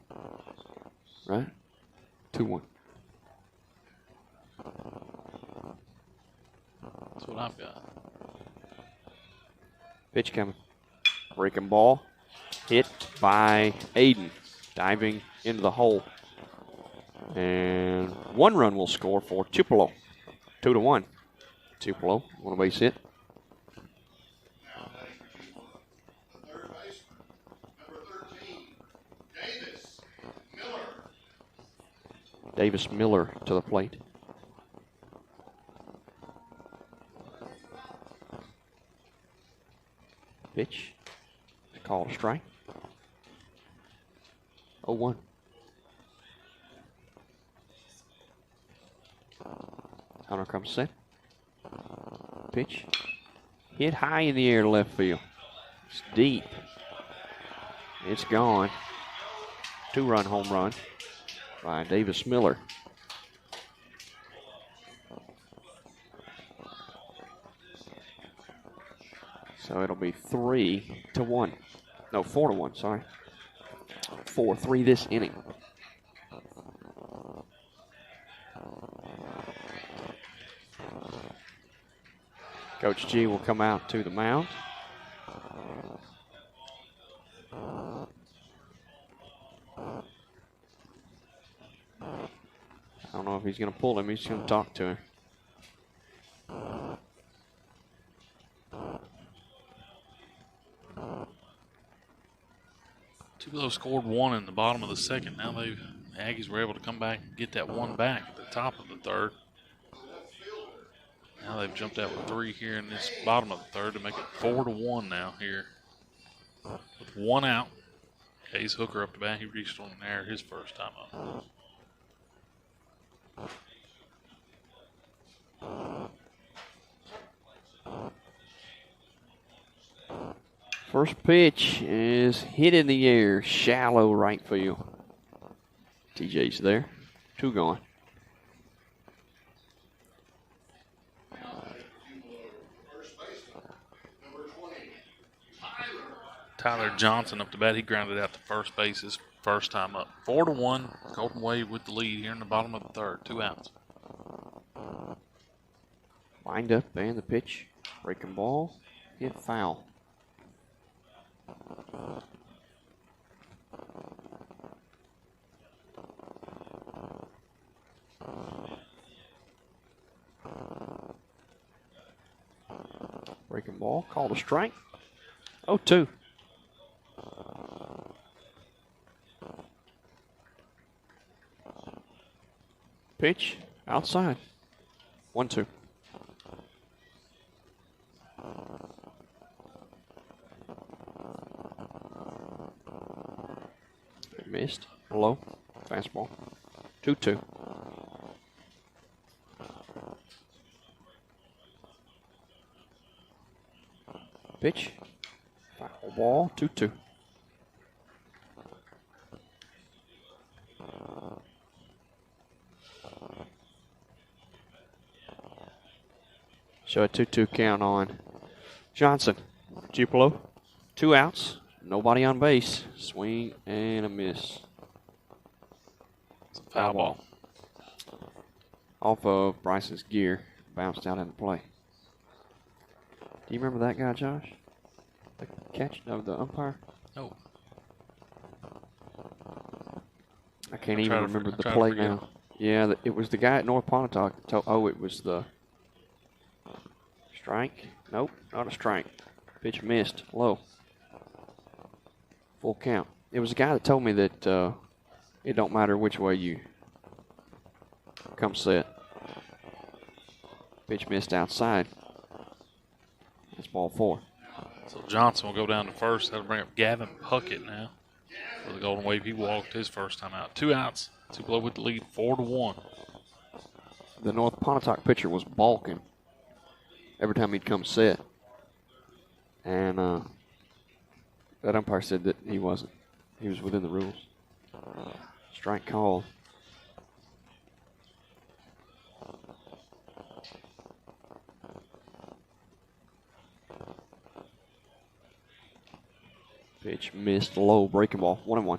Right? 2-1. That's what I've got. Pitch coming. Breaking ball. Hit by Aiden. Diving into the hole. And 1 run will score for Tupelo. 2-1. Tupelo, 1 base hit. Davis Miller to the plate. Pitch. Called a strike. 0-1. Hunter comes set. Pitch. Hit high in the air to left field. It's deep. It's gone. 2-run home run by Davis Miller. So it'll be 3-1. No, 4-1, sorry. 4-3 this inning. Coach G will come out to the mound. I don't know if he's going to pull him. He's going to talk to him. Tupelo scored 1 in the bottom of the second. Now the Aggies were able to come back and get that 1 back at the top of the third. Now they've jumped out with 3 here in this bottom of the third to make it 4-1 now here. With 1 out. Case Hooker up to bat. He reached on there his first time up. First pitch is hit in the air, shallow right field. TJ's there. 2 gone. Tyler Johnson up to bat. He grounded out to first base his first time up. 4-1. Golden Wave with the lead here in the bottom of the third. 2 outs. Wind up and the pitch. Breaking ball. Hit foul. Breaking ball. Called a strike. 0-2. Pitch outside. 1-2. Missed. Low. Fastball. 2-2. Pitch. Foul ball. 2-2. So a 2-2 count on Johnson. Tupelo. 2 outs. Nobody on base. Swing and a miss. It's a foul ball. Off of Bryce's gear. Bounced out into play. Do you remember that guy, Josh? The catch of the umpire? No. I can't even remember the play now. Yeah, it was the guy at North Pontotoc that told. Oh, it was the strike. Nope, not a strike. Pitch missed. Low. Full count. It was a guy that told me that it don't matter which way you come set. Pitch missed outside. That's ball 4. So Johnson will go down to first. That'll bring up Gavin Puckett now for the Golden Wave. He walked his first time out. 2 outs. Tupelo with the lead, 4-1. The North Pontotoc pitcher was balking every time he'd come set. And that umpire said that he wasn't. He was within the rules. Strike called. Pitch missed low, breaking ball. 1-1.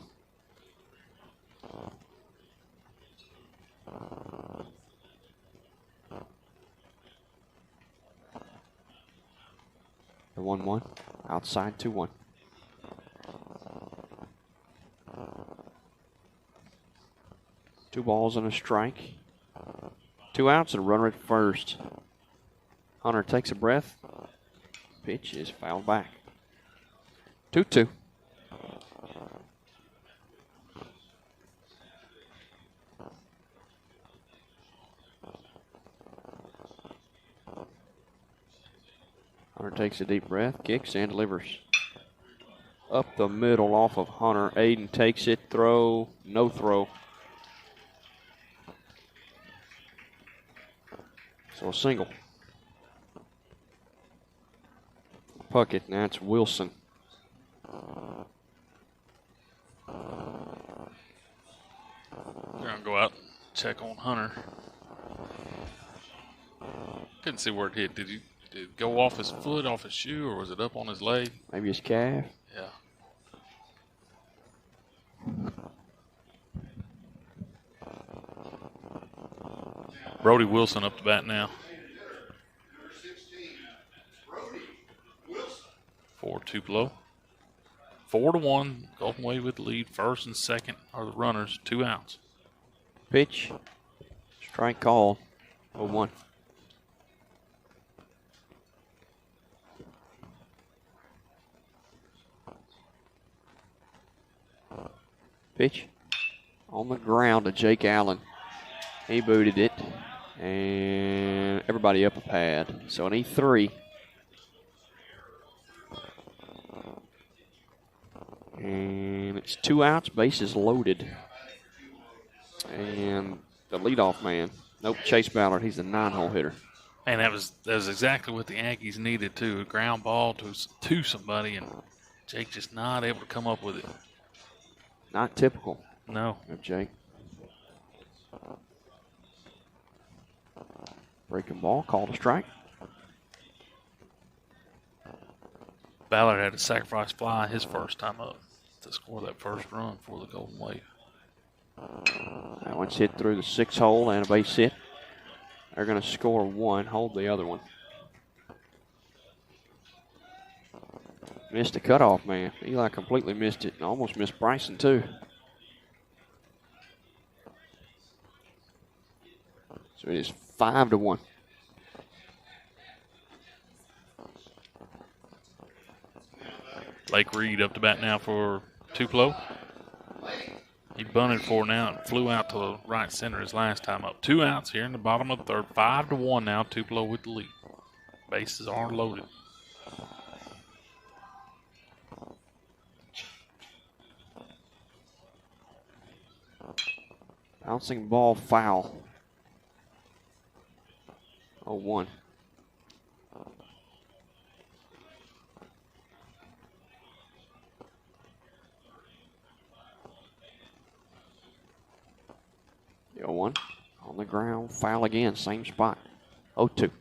The 1-1. Outside 2-1. Two balls and a strike. 2 outs and a runner at first. Hunter takes a breath. Pitch is fouled back. 2-2. Hunter takes a deep breath, kicks, and delivers. Up the middle off of Hunter. Aiden takes it, throw, no throw. So a single. Puckett, and that's Wilson. They're going to go out and check on Hunter. Couldn't see where it hit. Did it go off his foot, off his shoe, or was it up on his leg? Maybe his calf. Yeah. Brody Wilson up to bat now. For Tupelo. 4-1. Golden Wave with the lead. First and second are the runners. 2 outs. Pitch. Strike call. 0-1. Pitch. On the ground to Jake Allen. He booted it. And everybody up a pad. So an E3. And it's 2 outs, bases loaded. And the leadoff man, nope, Chase Ballard, he's the 9-hole hitter. And that was exactly what the Aggies needed, too. A ground ball to somebody, and Jake just not able to come up with it. Not typical No. of Jake. Breaking ball, called a strike. Ballard had a sacrifice fly his first time up to score that first run for the Golden Wave. That one's hit through the 6-hole and a base hit. They're going to score 1, hold the other one. Missed the cutoff, man. Eli completely missed it and almost missed Bryson, too. So it is 5-1. Blake Reed up to bat now for Tupelo. He bunted for now and flew out to the right center his last time up. 2 outs here in the bottom of the third. 5-1 now. Tupelo with the lead. Bases are loaded. Bouncing ball foul. 0-1. The 0-1 on the ground, foul again, same spot. 0-2.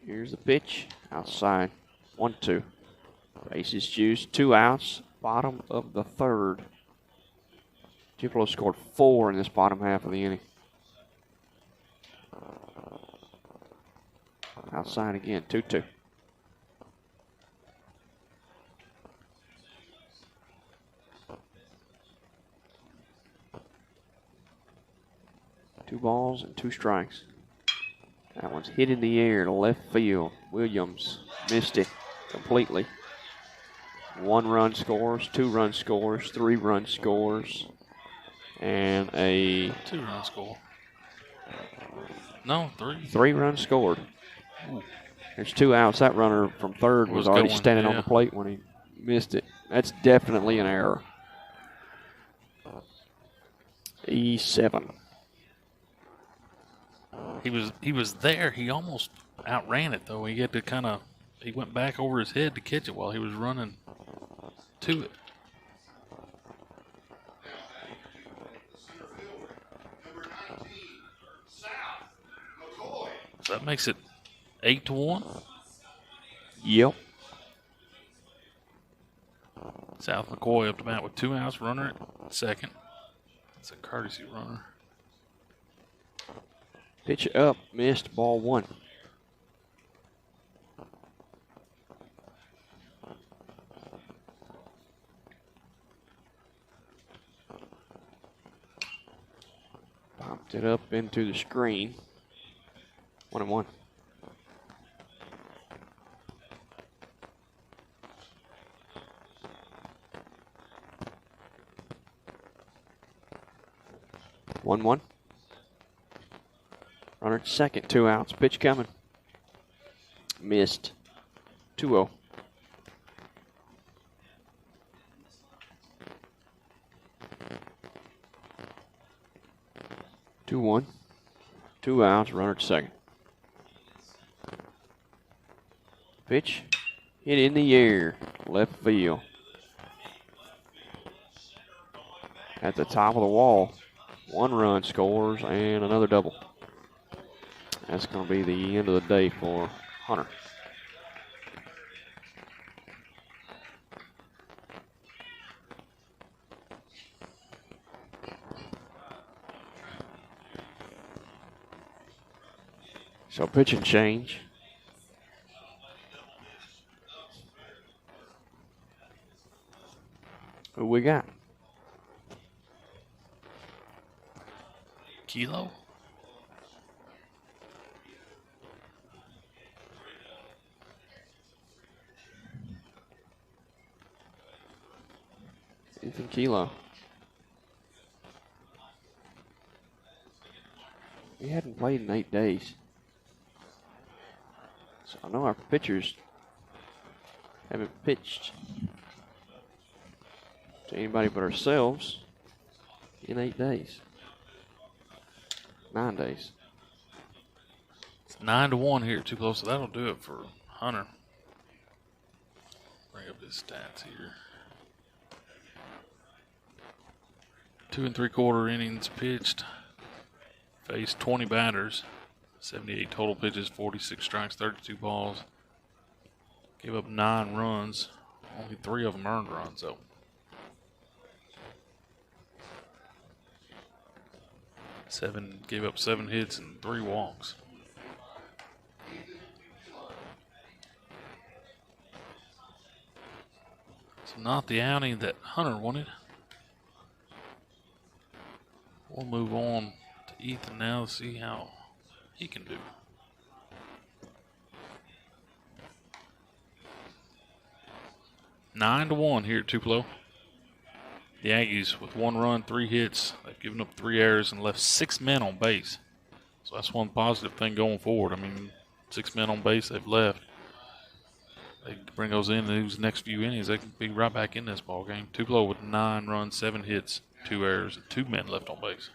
Here's the pitch, outside, 1-2. Bases juiced, 2 outs, bottom of the third. Tupelo scored 4 in this bottom half of the inning. Outside again, 2-2. Two balls and 2 strikes. That one's hit in the air to left field. Williams missed it completely. 1 run scores, 2 run scores, 3 run scores, and a 2 run score. No, 3. 3 runs scored. Ooh. There's 2 outs. That runner from third was already standing on the plate when he missed it. That's definitely an error. E7. He was there. He almost outran it though. He had to he went back over his head to catch it while he was running to it. So that makes it 8-1. Yep. South McCoy up to bat with 2 outs, runner at second. It's a courtesy runner. Pitch up, missed, ball 1. Popped it up into the screen. 1-1. 1-1. Runner at second, 2 outs. Pitch coming. Missed. 2-0. Two one, 2 outs, runner at second. Pitch hit in the air, left field. At the top of the wall, 1 run scores and another double. That's going to be the end of the day for Hunter. So pitch and change. Who we got? Kilo. Ethan Kilo. He hadn't played in 8 days. So I know our pitchers haven't pitched to anybody but ourselves in 8 days. 9 days. It's 9-1 here, too close. So that'll do it for Hunter. Bring up his stats here. 2 3/4 innings pitched. Faced 20 batters. 78 total pitches, 46 strikes, 32 balls. Gave up 9 runs. Only 3 of them earned runs, though. Gave up 7 hits and 3 walks. So not the outing that Hunter wanted. We'll move on to Ethan now to see how he can do. Nine to 1 here at Tupelo. The Aggies with 1 run, 3 hits. They've given up 3 errors and left 6 men on base. So that's one positive thing going forward. I mean, 6 men on base they've left. They bring those in these next few innings. They can be right back in this ball game. Tupelo with 9 runs, 7 hits, 2 errors, and 2 men left on base.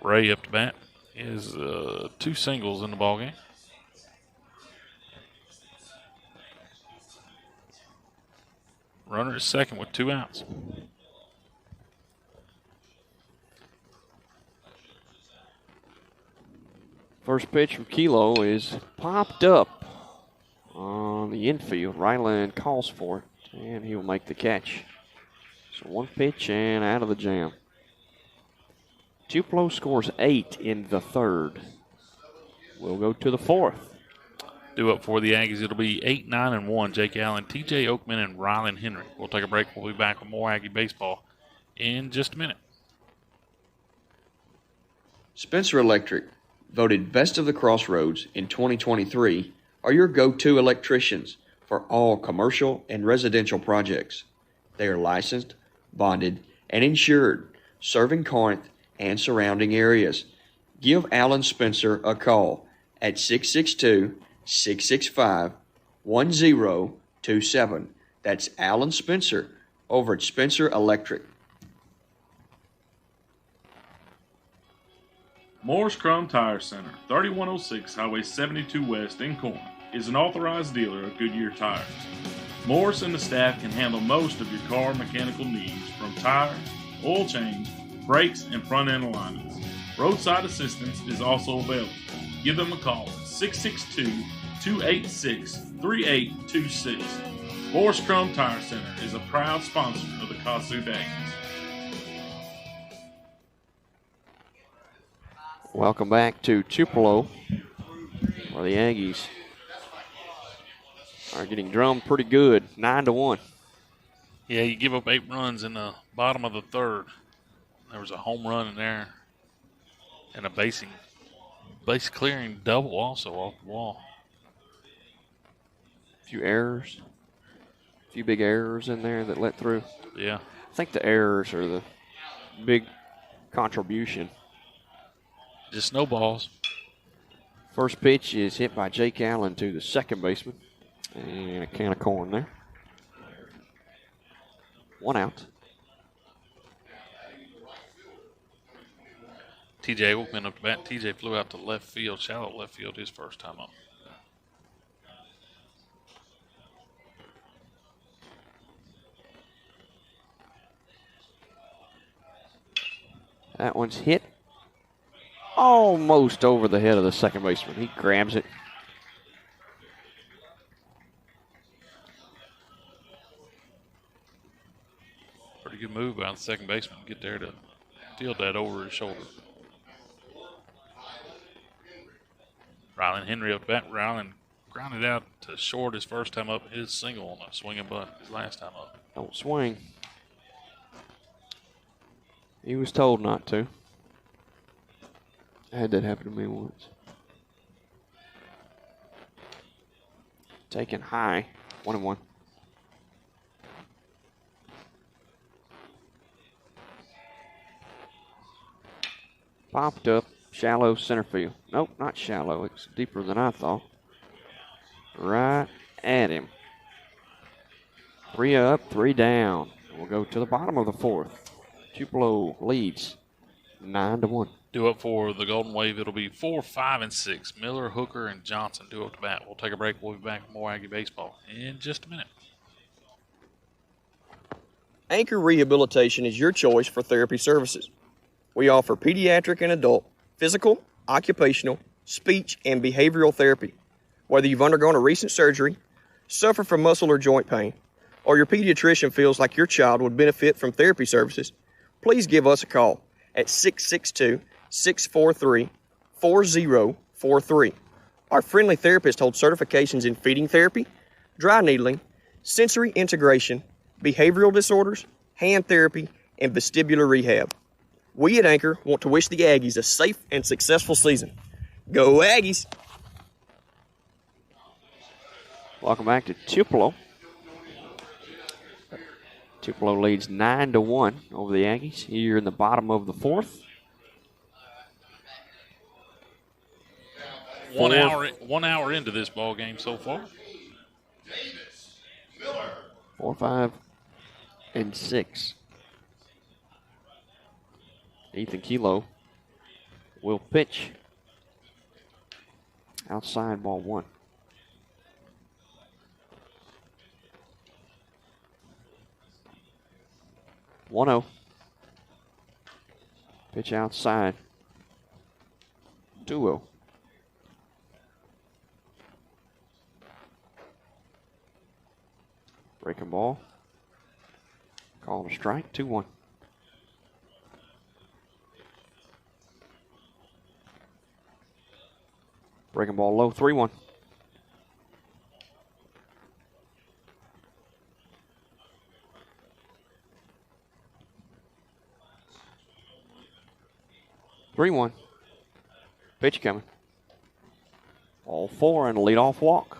Ray up to bat is 2 singles in the ballgame. Runner is second with 2 outs. First pitch from Kilo is popped up on the infield. Ryland calls for it, and he will make the catch. So 1 pitch and out of the jam. Tupelo scores 8 in the 3rd. We'll go to the 4th. Due up for the Aggies, it'll be 8, 9, and 1. Jake Allen, TJ Oakman, and Rylan Henry. We'll take a break. We'll be back with more Aggie baseball in just a minute. Spencer Electric, voted Best of the Crossroads in 2023, are your go-to electricians for all commercial and residential projects. They are licensed, bonded, and insured, serving Corinth and surrounding areas. Give Alan Spencer a call at 662-665-1027. That's Alan Spencer over at Spencer Electric. Morris Crum Tire Center, 3106 Highway 72 West in Corinth, is an authorized dealer of Goodyear tires. Morris and the staff can handle most of your car mechanical needs, from tires, oil change, brakes, and front-end alignments. Roadside assistance is also available. Give them a call at 662-286-3826. Morris Crum Tire Center is a proud sponsor of the Kossuth Aggies. Welcome back to Tupelo, where the Aggies are getting drummed pretty good, 9 to 1. Yeah, you give up 8 runs in the bottom of the 3rd. There was a home run in there and a base clearing double also off the wall. A few errors, a few big errors in there that let through. Yeah. I think the errors are the big contribution. Just snowballs. First pitch is hit by Jake Allen to the second baseman. And a can of corn there. 1 out. TJ Oakman up to bat. TJ flew out to left field, shallow left field, his first time up. That one's hit almost over the head of the second baseman. He grabs it. Pretty good move by the second baseman to get there to field that over his shoulder. Rylan Henry up to bat. Rylan grounded out to short his first time up. His single on a swinging bunt his last time up. Don't swing. He was told not to. I had that happen to me once. Taken high. 1-1. Popped up. Shallow center field. Nope, not shallow. It's deeper than I thought. Right at him. 3 up, 3 down. We'll go to the bottom of the fourth. Tupelo leads 9-1. Due up for the Golden Wave, it'll be 4, 5, and 6. Miller, Hooker, and Johnson due up to bat. We'll take a break. We'll be back with more Aggie baseball in just a minute. Anchor Rehabilitation is your choice for therapy services. We offer pediatric and adult, physical, occupational, speech, and behavioral therapy. Whether you've undergone a recent surgery, suffer from muscle or joint pain, or your pediatrician feels like your child would benefit from therapy services, please give us a call at 662-643-4043. Our friendly therapist holds certifications in feeding therapy, dry needling, sensory integration, behavioral disorders, hand therapy, and vestibular rehab. We at Anchor want to wish the Aggies a safe and successful season. Go Aggies! Welcome back to Tupelo. Tupelo leads 9-1 over the Aggies here in the bottom of the fourth. 1 hour into this ball game so far. 4, 5, and 6. Ethan Kilo will pitch. Outside, ball 1. 1-0. Pitch outside. 2-0. Breaking ball. Called a strike. 2-1. Breaking ball low. 3-1. Pitch coming. All 4 and a leadoff walk.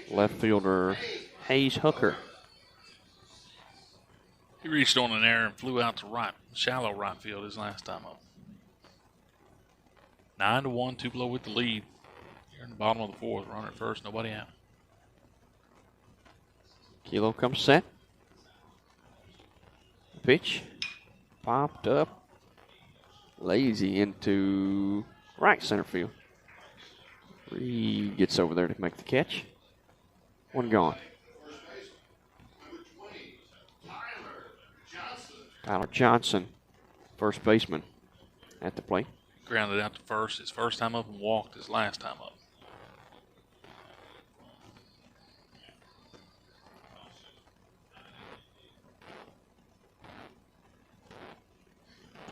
Left fielder Hayes Hooker. He reached on an error and flew out to right, shallow right field his last time up. 9-1, Tupelo with the lead. Here in the bottom of the fourth, runner at first, nobody out. Kilo comes set. Pitch. Popped up. Lazy into right center field. Reed gets over there to make the catch. 1 gone. Tyler Johnson, first baseman, at the plate. Grounded out to first his first time up and walked his last time up.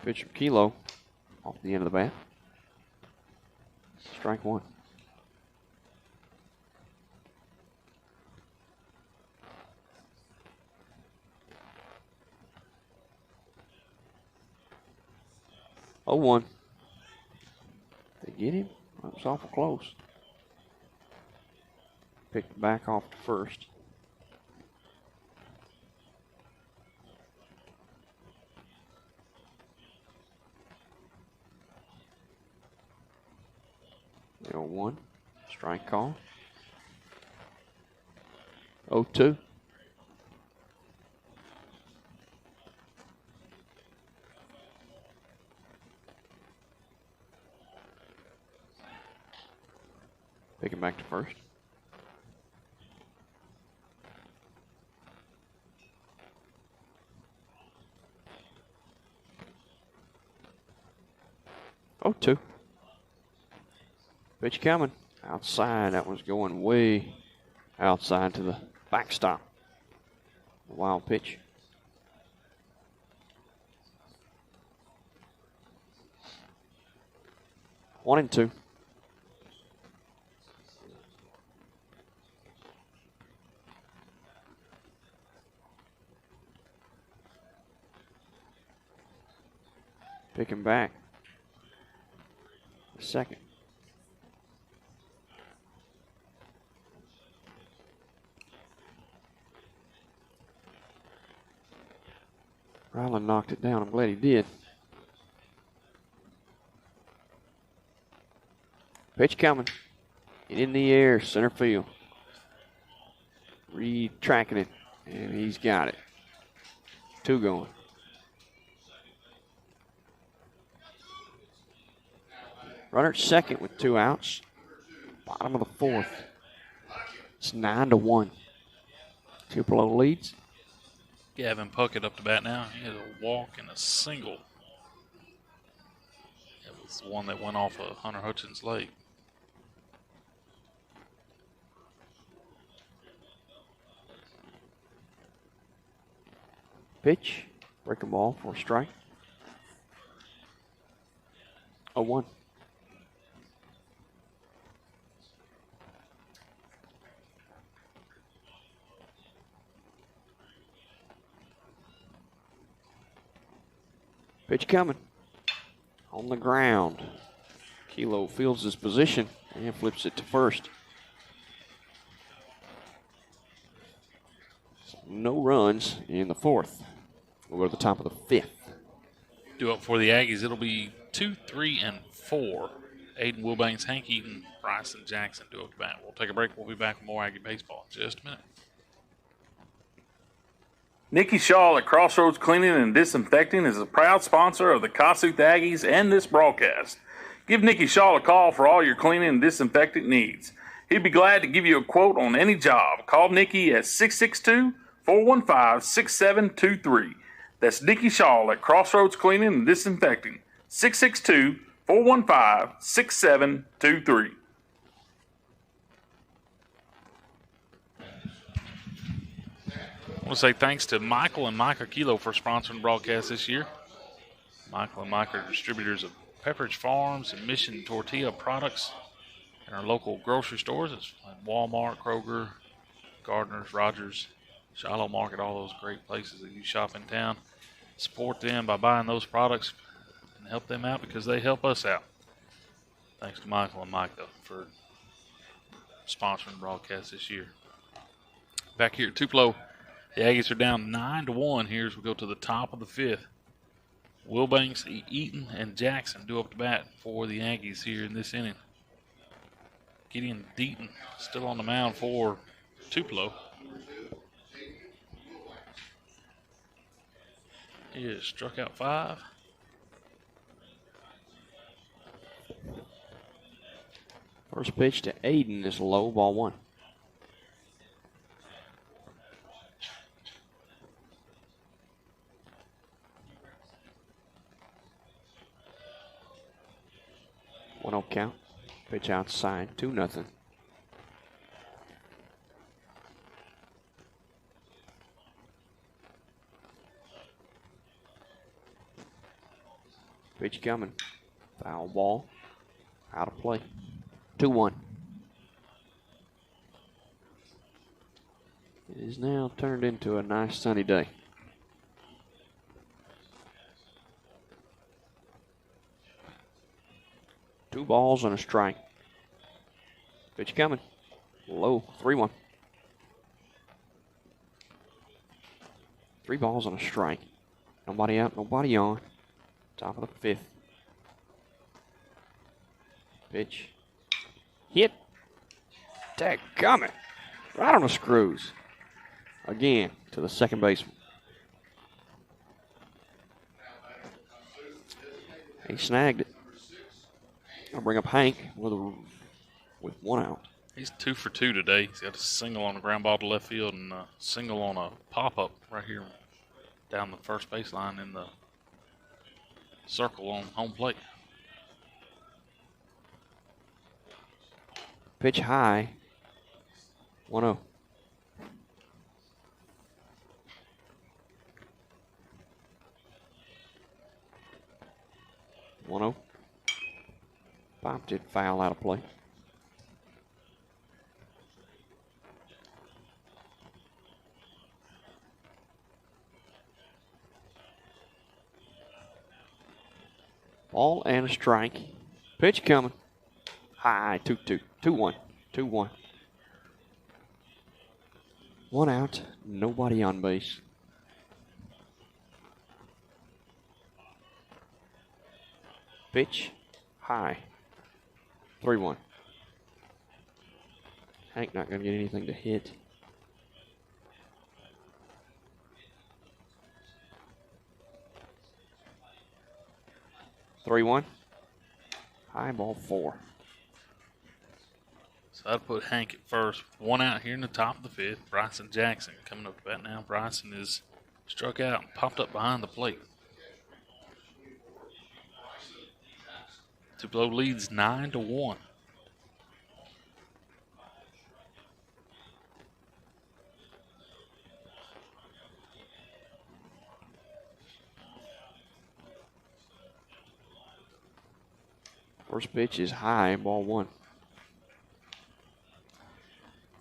Pitch from Kilo off the end of the bat. Strike 1. Oh, 1. They get him? That was awful close. Picked back off to first. The 0-1. Strike call. 0-2. Picking back to first. Oh, 2. Pitch coming. Outside. That was going way outside to the backstop. A wild pitch. One and 2. Picking back. Second. Ryland knocked it down. I'm glad he did. Pitch coming. In the air, center field. Reed tracking it, and he's got it. 2 going. Runner at second with 2 outs. Bottom of the 4th. It's 9-1. Tupelo leads. Gavin Puckett up to bat now. He had a walk and a single. It was the one that went off of Hunter Hutchins' leg. Pitch. Breaking ball for a strike. 0-1. Pitch coming. On the ground. Kilo fields his position and flips it to first. So no runs in the 4th. We'll go to the top of the 5th. Due up for the Aggies, it'll be 2, 3, and 4. Aiden Wilbanks, Hank Eaton, Bryson Jackson do up to bat. We'll take a break. We'll be back with more Aggie baseball in just a minute. Nikki Shaw at Crossroads Cleaning and Disinfecting is a proud sponsor of the Kossuth Aggies and this broadcast. Give Nikki Shaw a call for all your cleaning and disinfecting needs. He'd be glad to give you a quote on any job. Call Nikki at 662-415-6723. That's Nikki Shaw at Crossroads Cleaning and Disinfecting. 662-415-6723. I want to say thanks to Michael and Micah Kilo for sponsoring the broadcast this year. Michael and Micah are distributors of Pepperidge Farms and Mission Tortilla products in our local grocery stores. It's like Walmart, Kroger, Gardner's, Rogers, Shiloh Market, all those great places that you shop in town. Support them by buying those products and help them out because they help us out. Thanks to Michael and Micah for sponsoring the broadcast this year. Back here at Tupelo, the Aggies are down 9-1 here as we go to the top of the 5th. Wilbanks, Eaton, and Jackson do up to bat for the Aggies here in this inning. Gideon Deaton still on the mound for Tupelo. He has struck out 5. First pitch to Aiden is low, ball 1. One 0 count. Pitch outside, 2-0. Pitch coming. Foul ball. Out of play. 2-1. It is now turned into a nice sunny day. Two balls and a strike Pitch coming. Low. 3-1. 3 balls and a strike. Nobody out, nobody on. Top of the 5th. Pitch. Hit. Dadgummit. Right on the screws. Again to the second baseman. He snagged it. I'll bring up Hank with 1 out. He's 2 for 2 today. He's got a single on a ground ball to left field and a single on a pop-up right here down the first baseline in the circle on home plate. Pitch high. 1-0. Popped it foul out of play. Ball and a strike. Pitch coming. High. 2-2. 2-1. 2-1. 1 out. Nobody on base. Pitch. High. 3-1. Hank not going to get anything to hit. Three-one. High ball 4. So I'd put Hank at first. 1 out here in the top of the 5th. Bryson Jackson coming up to bat now. Bryson is struck out and popped up behind the plate. Tupelo leads 9-1. First pitch is high, ball 1.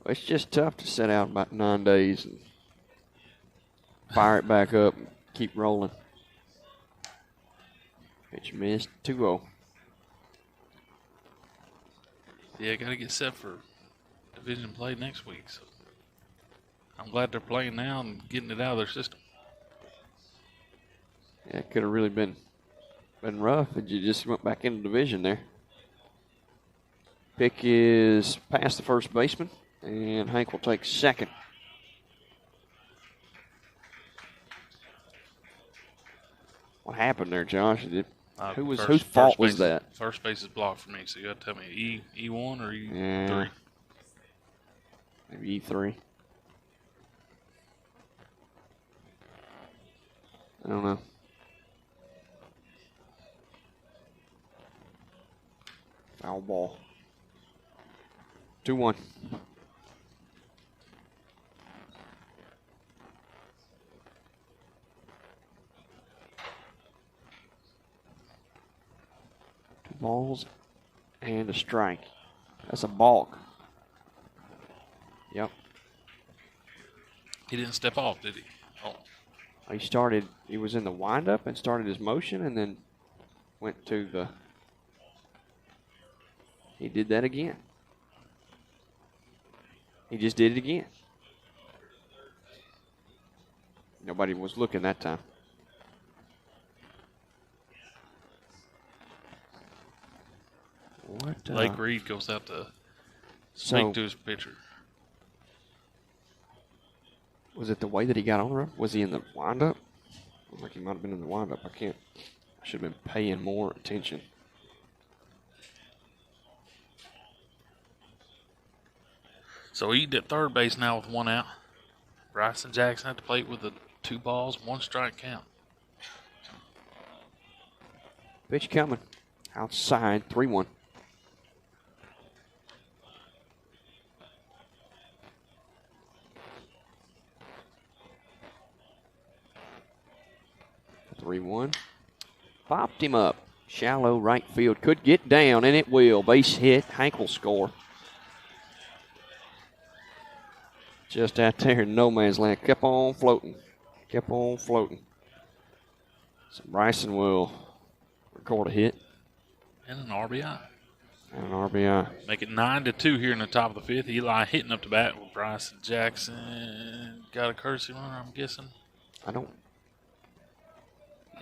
It's just tough to set out about 9 days and fire it back up and keep rolling. Pitch missed, 2-0. Yeah, got to get set for division play next week. So I'm glad they're playing now and getting it out of their system. Yeah, it could have really been rough if you just went back into division there. Pick is past the first baseman, and Hank will take second. What happened there, Josh? Whose fault was that? First base is blocked for me, so you got to tell me E1 or E3. Yeah, maybe E3. I don't know. Foul ball. 2-1. Two balls and a strike. That's a balk. Yep. He didn't step off, did he? Oh. He was in the windup and started his motion and then went to the. He did that again. He just did it again. Nobody was looking that time. What? Blake Reed goes out to speak to his pitcher. Was it the way that he got on the run? Was he in the windup? Looks like he might have been in the windup. I should have been paying more attention. So Eaton at third base now with 1 out. Bryson Jackson at the plate with the 2 balls, 1 strike count. Pitch coming. Outside, 3-1. Popped him up. Shallow right field. Could get down, and it will. Base hit. Hank will score. Just out there in no man's land. Kept on floating. Kept on floating. So Bryson will record a hit. And an RBI. And an RBI. Make it 9-2 here in the top of the fifth. Eli hitting up to bat with Bryson Jackson. Got a courtesy runner, I'm guessing. I don't.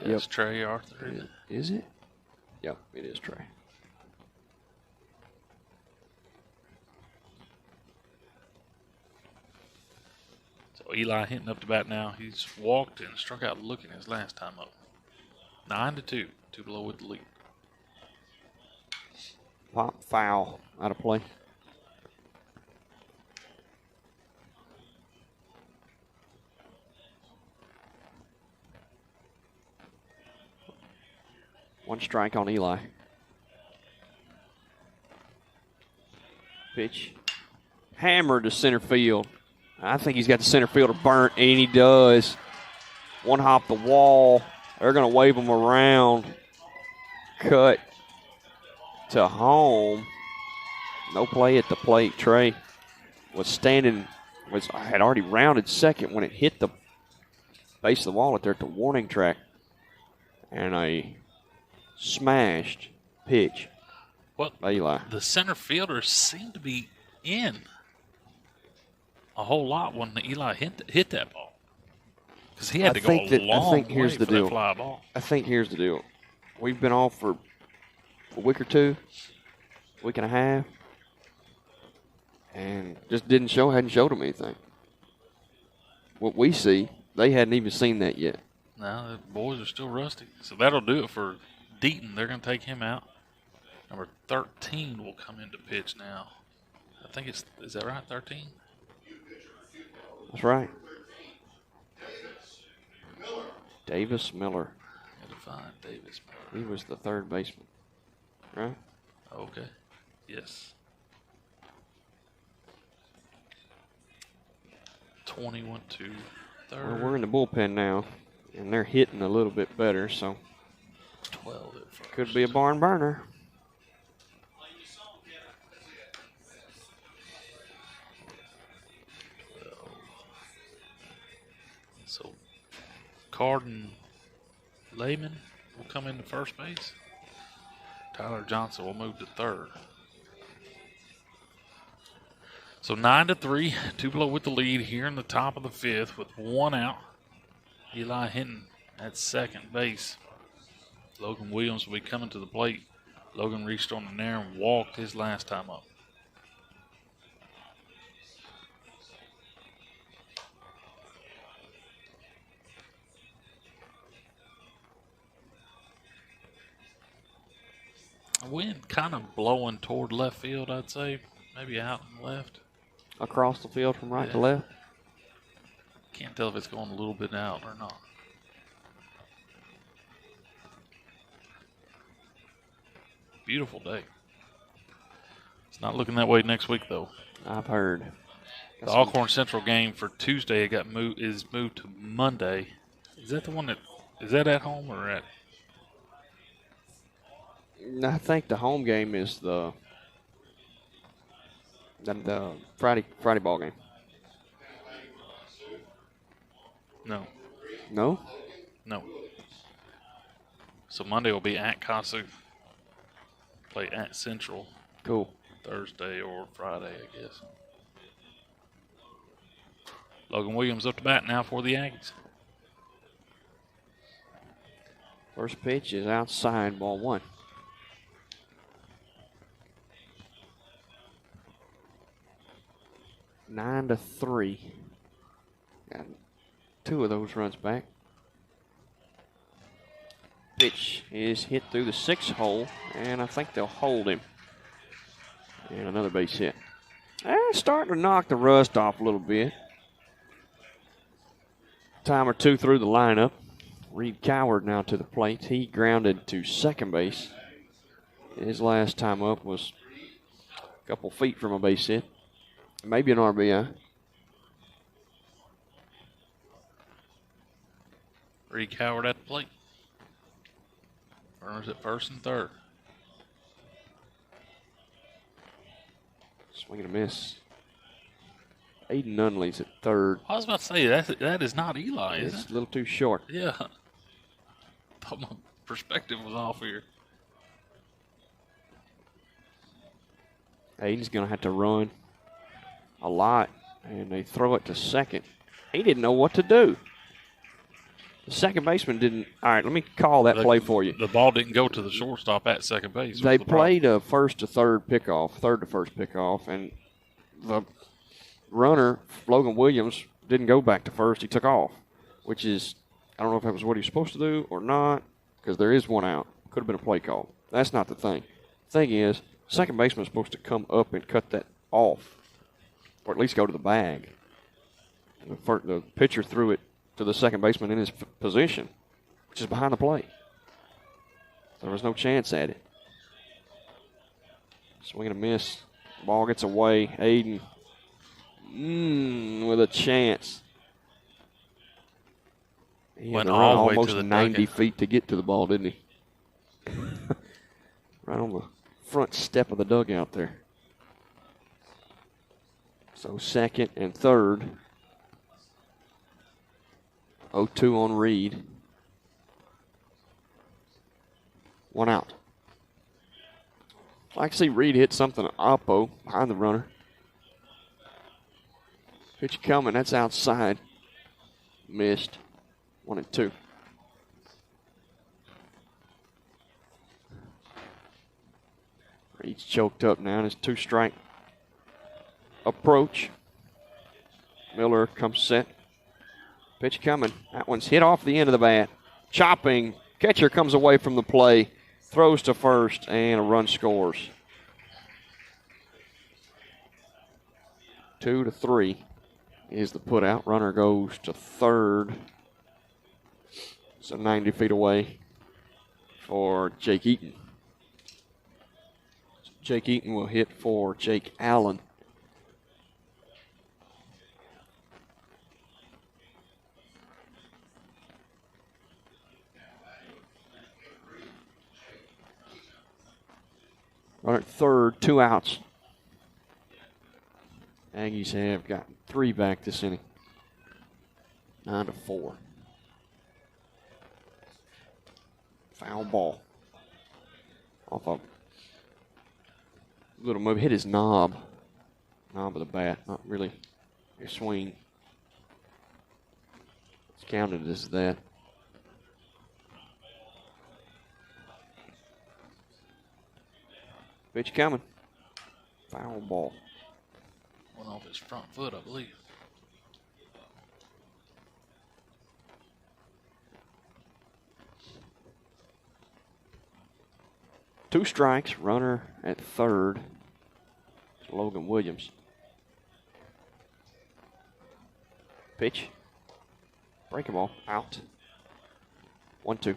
Yes, Trey Arthur. Is it? Yep, it is Trey. So Eli hitting up to bat now. He's walked and struck out looking his last time up. 9-2. Tupelo with the lead. Pop foul out of play. One strike on Eli. Pitch. Hammered to center field. I think he's got the center fielder burnt, and he does. One hop the wall. They're going to wave him around. Cut to home. No play at the plate. Trey had already rounded second when it hit the base of the wall there at the warning track. And a smashed pitch. Well, by Eli. The center fielders seem to be in a whole lot when Eli hit that ball. Because he had to go a long way for that fly ball. I think here's the deal. We've been off for a week or two, week and a half, and just hadn't showed them anything. What we see, they hadn't even seen that yet. No, the boys are still rusty. So that'll do it for Deaton. They're going to take him out. Number 13 will come into pitch now. I think is that right, 13? That's right. Davis Miller. Got to find Davis Miller. He was the third baseman, right? Okay. Yes. 21 to third. Well, we're in the bullpen now, and they're hitting a little bit better, so 12 at first. Could be a barn burner. So, Carden Lehman will come into first base. Tyler Johnson will move to third. So 9-3, Tupelo with the lead here in the top of the fifth with one out. Eli Hinton at second base. Logan Williams will be coming to the plate. Logan reached on the nair and walked his last time up. Wind kind of blowing toward left field, I'd say. Maybe out and left. Across the field from right to left? Can't tell if it's going a little bit out or not. Beautiful day. It's not looking that way next week, though. I've heard. The Alcorn Central game for Tuesday is moved to Monday. Is that the one is that at home or at? I think the home game is the Friday ball game. No. No? No. So Monday will be at Kossuth. Play at Central. Cool. Thursday or Friday, I guess. Logan Williams up to bat now for the Aggies. First pitch is outside, ball one. Nine to 3. Got two of those runs back. Pitch is hit through the 6 hole, and I think they'll hold him. And another base hit. Starting to knock the rust off a little bit. Time or two through the lineup. Reed Coward now to the plate. He grounded to second base. His last time up was a couple feet from a base hit. Maybe an RBI. Reed Coward at the plate. Runners at first and third. Swing and a miss. Aiden Nunley's at third. I was about to say, that is not Eli, is It's it? a little too short. Yeah. Thought my perspective was off here. Aiden's going to have to run a lot, and they throw it to second. He didn't know what to do. The second baseman didn't. All right, let me call that play for you. The ball didn't go to the shortstop at second base. They played a first to third pickoff, third to first pickoff, and the runner, Logan Williams, didn't go back to first. He took off, which is, I don't know if that was what he was supposed to do or not, because there is one out. Could have been a play call. That's not the thing. The thing is, second baseman is supposed to come up and cut that off, or at least go to the bag. The pitcher threw it to the second baseman in his position, which is behind the plate. There was no chance at it. Swing and a miss. Ball gets away. Aiden with a chance. He Went had to run all the way to almost the 90 dugout. feet to get to the ball, didn't he? Right on the front step of the dugout there. So second and third. 0-2 on Reed. One out. I like to see Reed hit something oppo behind the runner. Pitch coming. That's outside. Missed. 1-2. Reed's choked up now in his 2-strike approach. Miller comes set. Pitch coming. That one's hit off the end of the bat. Chopping. Catcher comes away from the play. Throws to first, and a run scores. 2-3 is the put out. Runner goes to third. So 90 feet away for Jake Eaton. Jake Eaton will hit for Jake Allen. Runner at third, 2 outs. Aggies have gotten 3 back this inning. 9-4. Foul ball. Off a little move. Hit his knob. Knob of the bat. Not really a swing. It's counted as that. Pitch coming. Foul ball. Went off his front foot, I believe. Two strikes. Runner at third. It's Logan Williams. Pitch. Breaking ball. Out. 1-2.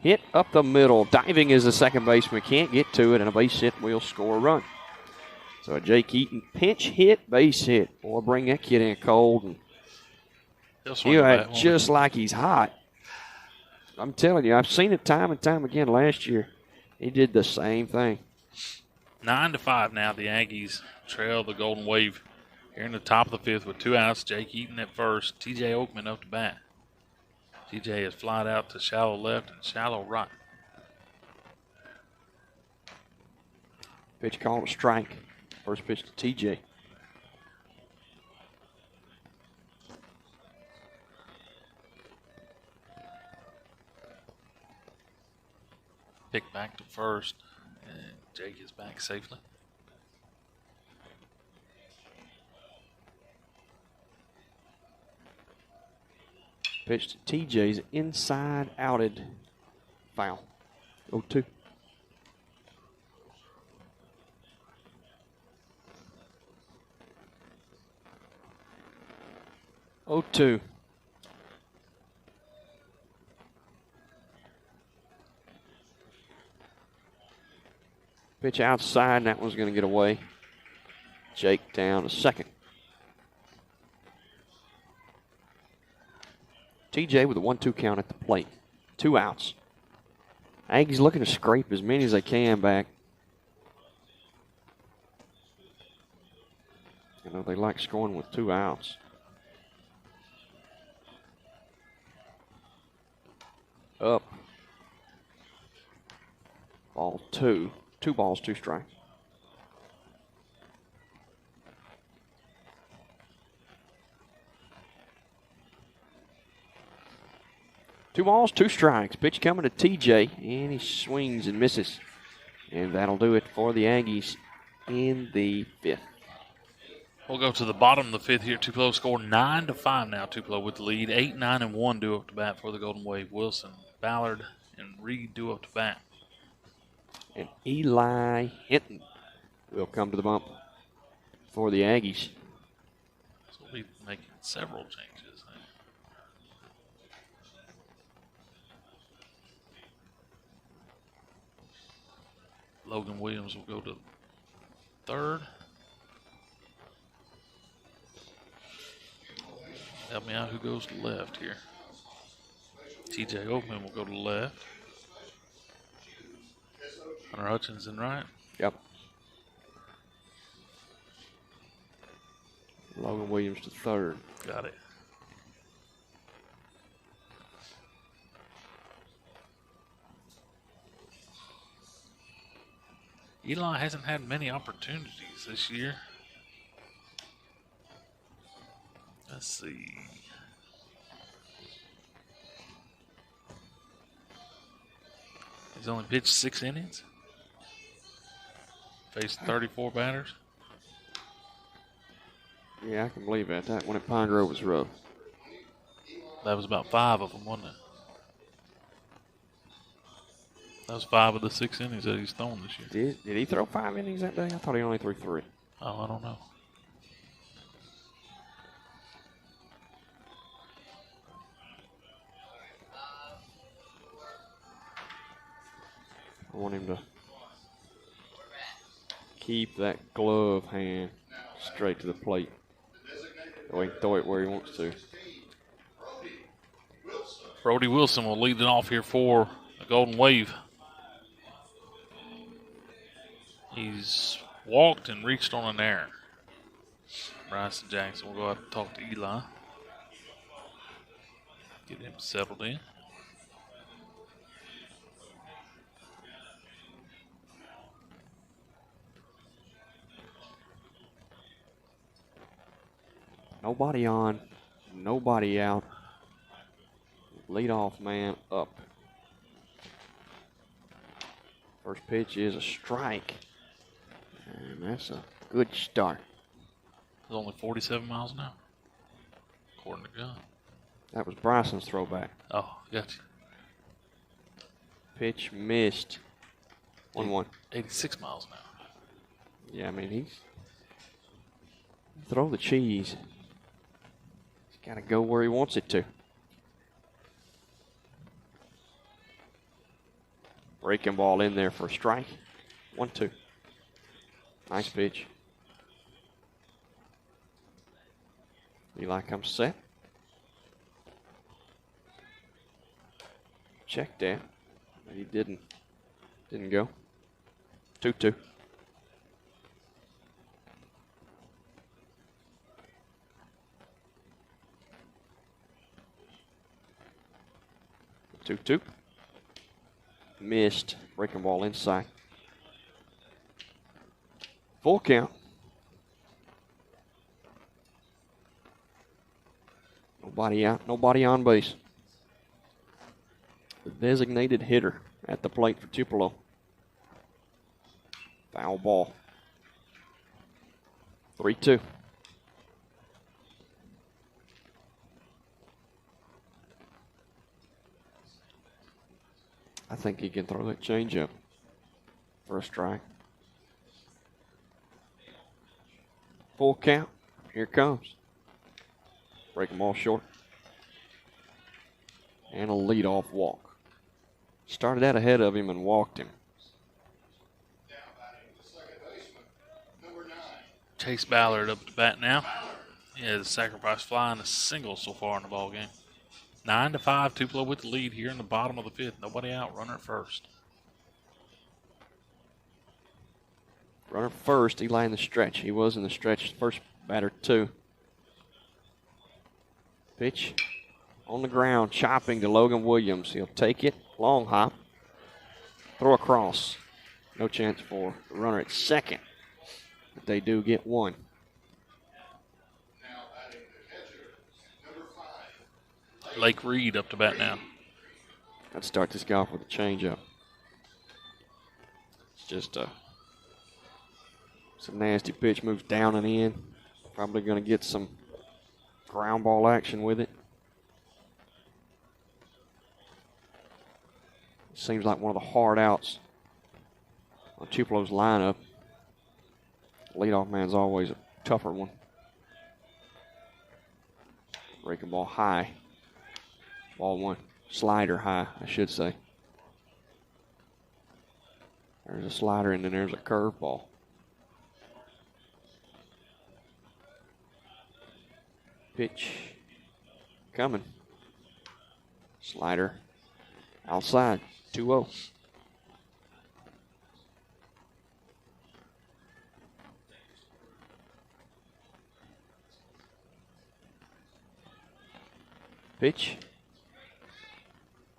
Hit up the middle. Diving is the second baseman. Can't get to it, and a base hit will score a run. So a Jake Eaton pinch hit, base hit. Boy, bring that kid in cold. And He'll act just like he's hot. I'm telling you, I've seen it time and time again. Last year, he did the same thing. 9-5 now. The Aggies trail the Golden Wave here in the top of the fifth with 2 outs. Jake Eaton at first. TJ Oakman up to bat. TJ has flied out to shallow left and shallow right. Pitch called a strike. First pitch to TJ. Pick back to first, and Jake is back safely. Pitch to TJ's inside outed. Foul. 0-2. Oh, 2. Pitch outside, and that one's going to get away. Jake down to second. TJ with a 1-2 count at the plate. 2 outs. Aggies looking to scrape as many as they can back. I know they like scoring with 2 outs. 2. 2 balls, 2 strikes. Two balls, 2 strikes. Pitch coming to TJ, and he swings and misses. And that'll do it for the Aggies in the 5th. We'll go to the bottom of the 5th here. Tupelo score 9-5 now. Tupelo with the lead. 8, 9, and 1 due up to bat for the Golden Wave. Wilson, Ballard, and Reed due up to bat. And Eli Hinton will come to the bump for the Aggies. So we'll be making several changes. Logan Williams will go to third. Help me out, who goes to left here? TJ Oakman will go to left. Hunter Hutchinson right. Yep. Logan Williams to third. Got it. Eli hasn't had many opportunities this year. Let's see. He's only pitched 6 innings. Faced 34 batters. Yeah, I can believe that. That one at Pine Grove was rough. That was about 5 of them, wasn't it? That was 5 of the 6 innings that he's thrown this year. Did he throw 5 innings that day? I thought he only threw 3. Oh, I don't know. I want him to keep that glove hand straight to the plate. Or he can throw it where he wants to. Brody Wilson will lead it off here for the Golden Wave. He's walked and reached on an error. Bryson Jackson will go out and talk to Eli. Get him settled in. Nobody on, nobody out. Leadoff man up. First pitch is a strike. And that's a good start. It's only 47 miles an hour, according to Gunn. That was Bryson's throwback. Oh, gotcha. Pitch missed. 1-1. 86 miles an hour. Yeah, I mean, he's throw the cheese. He's got to go where he wants it to. Breaking ball in there for a strike. 1-2. Nice pitch. Eli comes set. Checked that, but he didn't go. 2-2. Two. Missed. Breaking ball inside. Full count. Nobody out. Nobody on base. The designated hitter at the plate for Tupelo. Foul ball. 3-2. I think he can throw that changeup for a strike. Full count. Here it comes. Breaking ball short. And a leadoff walk. Started out ahead of him and walked him. Chase Ballard up to bat now. He has a sacrifice fly and a single so far in the ball game. 9-5, Tupelo with the lead here in the bottom of the 5th. Nobody out, runner at first. Runner first, Eli in the stretch. He was in the stretch, first batter too. Pitch on the ground, chopping to Logan Williams. He'll take it, long hop, throw across. No chance for the runner at second. But they do get one. Lake Reed up to bat now. Let's start this guy off with a changeup. It's just some nasty pitch, moves down and in. Probably going to get some ground ball action with it. Seems like one of the hard outs on Tupelo's lineup. Leadoff man's always a tougher one. Breaking ball high. Ball one. Slider high, I should say. There's a slider and then there's a curveball. Pitch coming. Slider outside. 2-0. Pitch.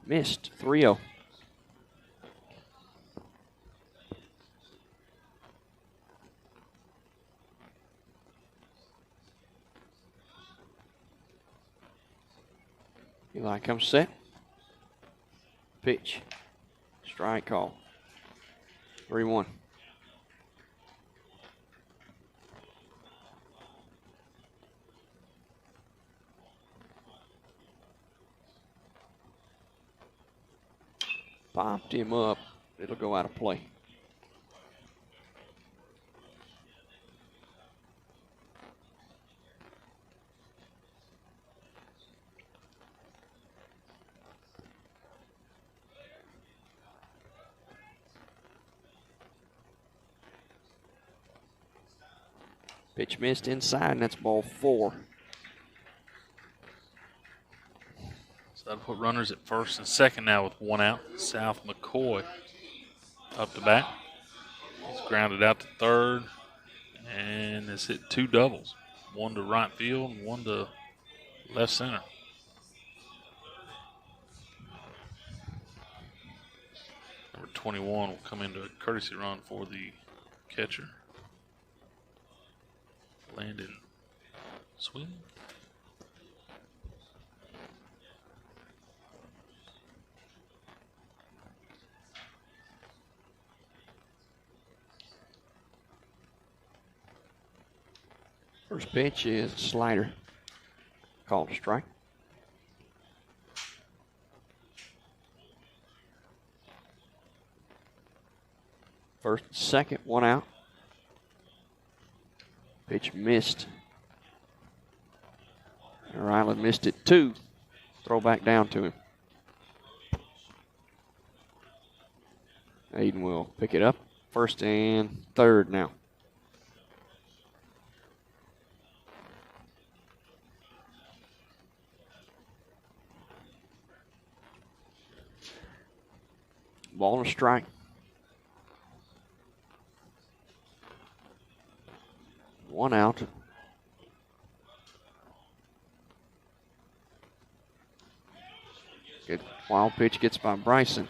Missed. 3-0. Eli comes set. Pitch. Strike call. 3-1. Popped him up. It'll go out of play. Pitch missed inside, and that's ball 4. So that'll put runners at first and second now with one out. South McCoy up to bat. He's grounded out to third and has hit 2 doubles. One to right field and one to left center. Number 21 will come into a courtesy run for the catcher. Landon Swing. First pitch is slider. Called a strike. First and second, one out. Pitch missed. Ryland missed it 2. Throw back down to him. Aiden will pick it up. First and third now. Ball and a strike. One out. Good wild pitch gets by Bryson.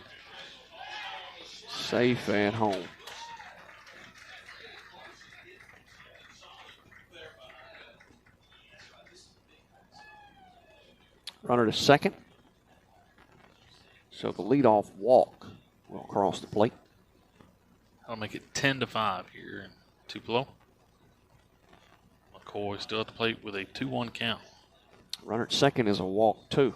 Safe at home. Runner to second. So the leadoff walk will cross the plate. That'll make it 10-5 here in Tupelo. McCoy still at the plate with a 2-1 count. Runner at second is a walk, too.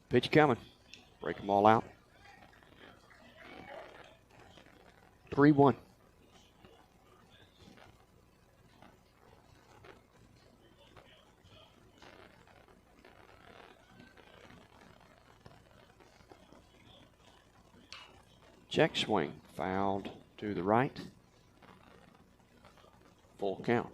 Pitch coming. Break them all out. 3-1. Check swing. Fouled to the right. Full count.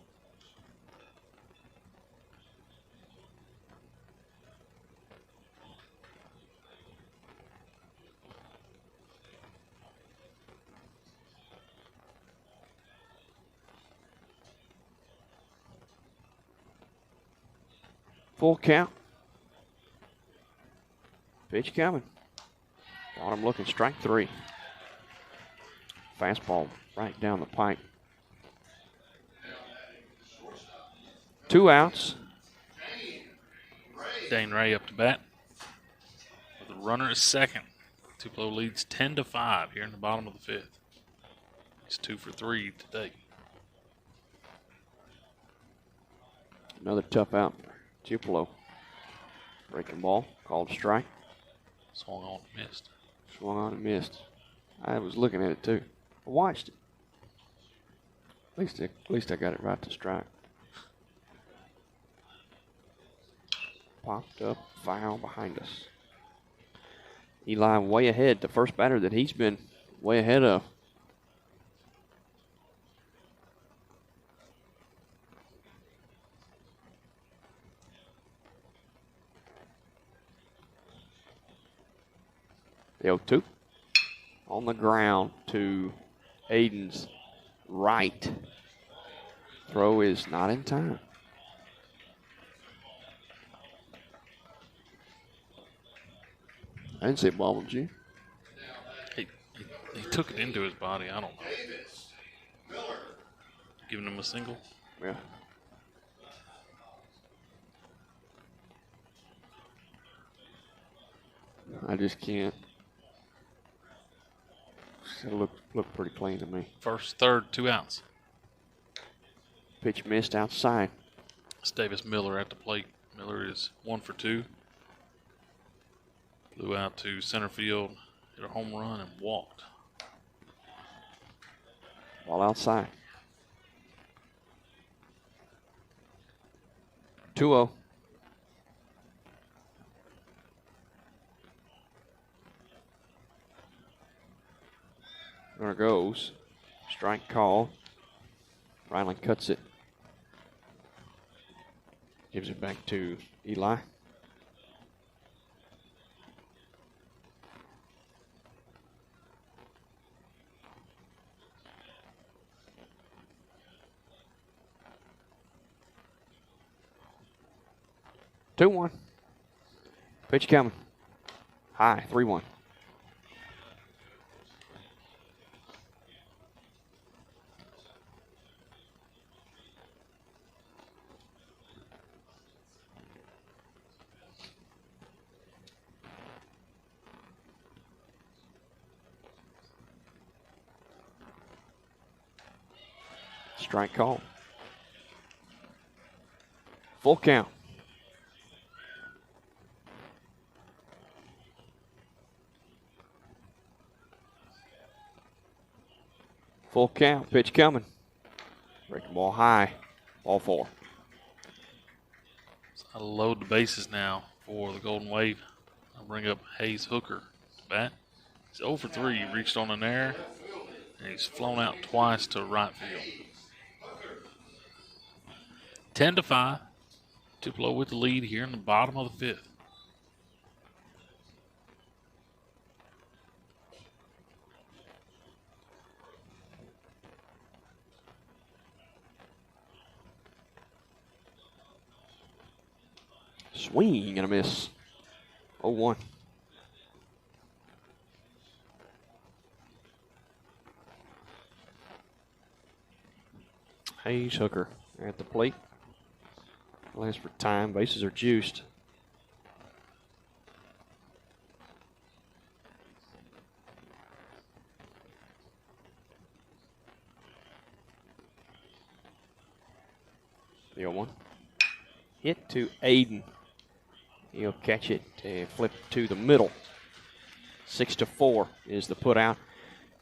Full count. Pitch coming. Got him looking, strike 3. Fastball right down the pipe. 2 outs. Dane Ray up to bat. With a runner at second. Tupelo leads 10-5 here in the bottom of the 5th. He's 2 for 3 today. Another tough out. Tupelo. Breaking ball. Called strike. Swung on and missed. Swung on and missed. I was looking at it too. I watched it. At least I got it right to strike. Popped up, foul behind us. Eli way ahead, the first batter that he's been way ahead of. The 0-2 on the ground to Aiden's right. Throw is not in time. I didn't say ball, did you? He took it into his body. I don't know. Giving him a single. Yeah. I just can't. It looked pretty clean to me. First, third, 2 outs. Pitch missed outside. It's Davis Miller at the plate. Miller is 1 for 2. Flew out to center field, hit a home run, and walked. Ball outside. 2-0. Runner goes. Strike call. Ryland cuts it. Gives it back to Eli. Two one. Pitch coming. High, 3-1. Strike call. Full count. Full count. Pitch coming. Breaking ball high. Ball 4. So I'll load the bases now for the Golden Wave. I'll bring up Hayes Hooker to bat. He's 0 for 3. He reached on an error, and he's flown out twice to right field. 10-5. Tupelo with the lead here in the bottom of the 5th. Swing and a miss. 0-1. Hayes Hooker at the plate. Last for time. Bases are juiced. The 0-1. Hit to Aiden. He'll catch it and flip to the middle. 6-4 is the put out.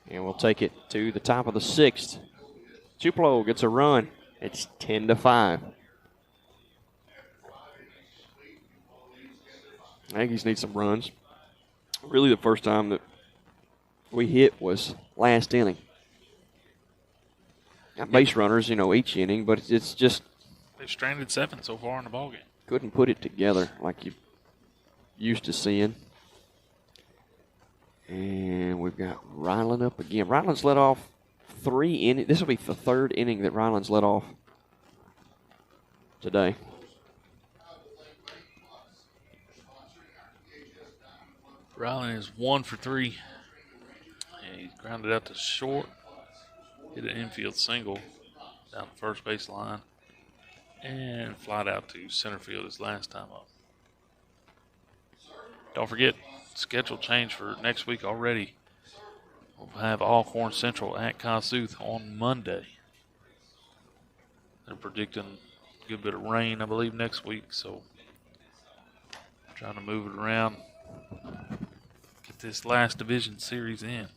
And we'll take it to the top of the 6th. Tupelo gets a run. It's 10-5. Aggies need some runs. Really the first time that we hit was last inning. Got base runners, each inning, but it's just They've stranded 7 so far in the ballgame. couldn't put it together like you used to seeing. And we've got Ryland up again. Ryland's led off 3 innings. This will be the 3rd inning that Ryland's led off today. Ryland is 1 for 3. And he's grounded out to short. Hit an infield single down the first base line. And flied out to center field his last time up. Don't forget, schedule change for next week already. We'll have Alcorn Central at Kossuth on Monday. They're predicting a good bit of rain, I believe, next week. So trying to move it around. Get this last division series in.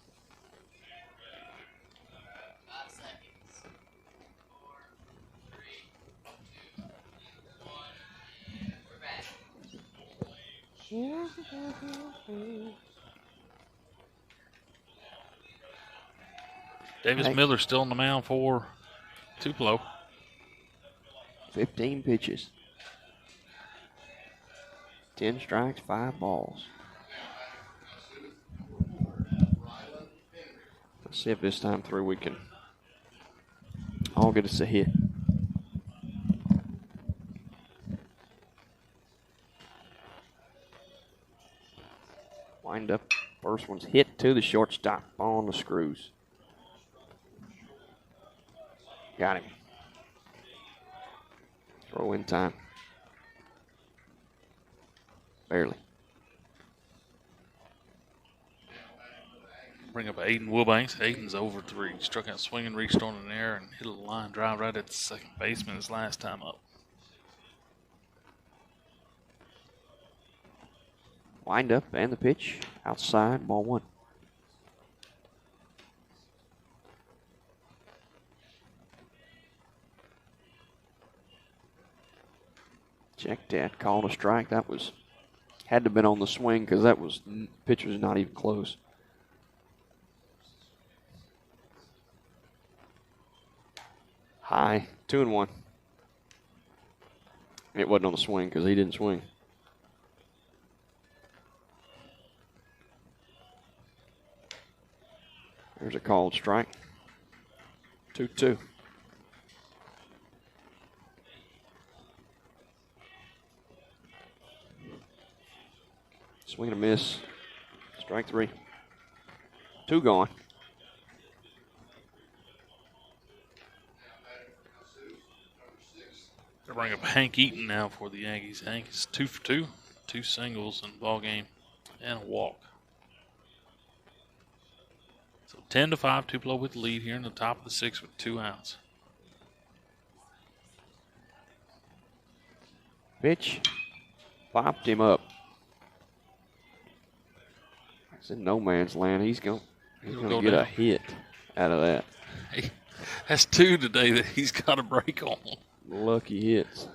Davis Miller still on the mound for Tupelo. 15 pitches. 10 strikes, 5 balls. Let's see if this time through we can all get us a hit. Wind up. First one's hit to the shortstop on the screws. Got him. Throw in time. Barely. Bring up Aiden Wilbanks. Aiden's over 3. Struck out swinging, reached on an air, and hit a line drive right at the second baseman his last time up. Wind up and the pitch. Outside, ball 1. Check that. Called a strike. That was, had to have been on the swing because that was, pitch was not even close. High. 2-1. It wasn't on the swing because he didn't swing. There's a called strike. 2-2. Swing and a miss. Strike 3. 2 gone. They bring up Hank Eaton now for the Aggies. Hank is 2 for 2. 2 singles in the ball game and a walk. So 10-5, Tupelo with the lead here in the top of the 6th with 2 outs. Pitch. Popped him up. It's in no man's land. He's going to get a hit out of that. Hey, that's 2 today that he's got a break on. Lucky hits.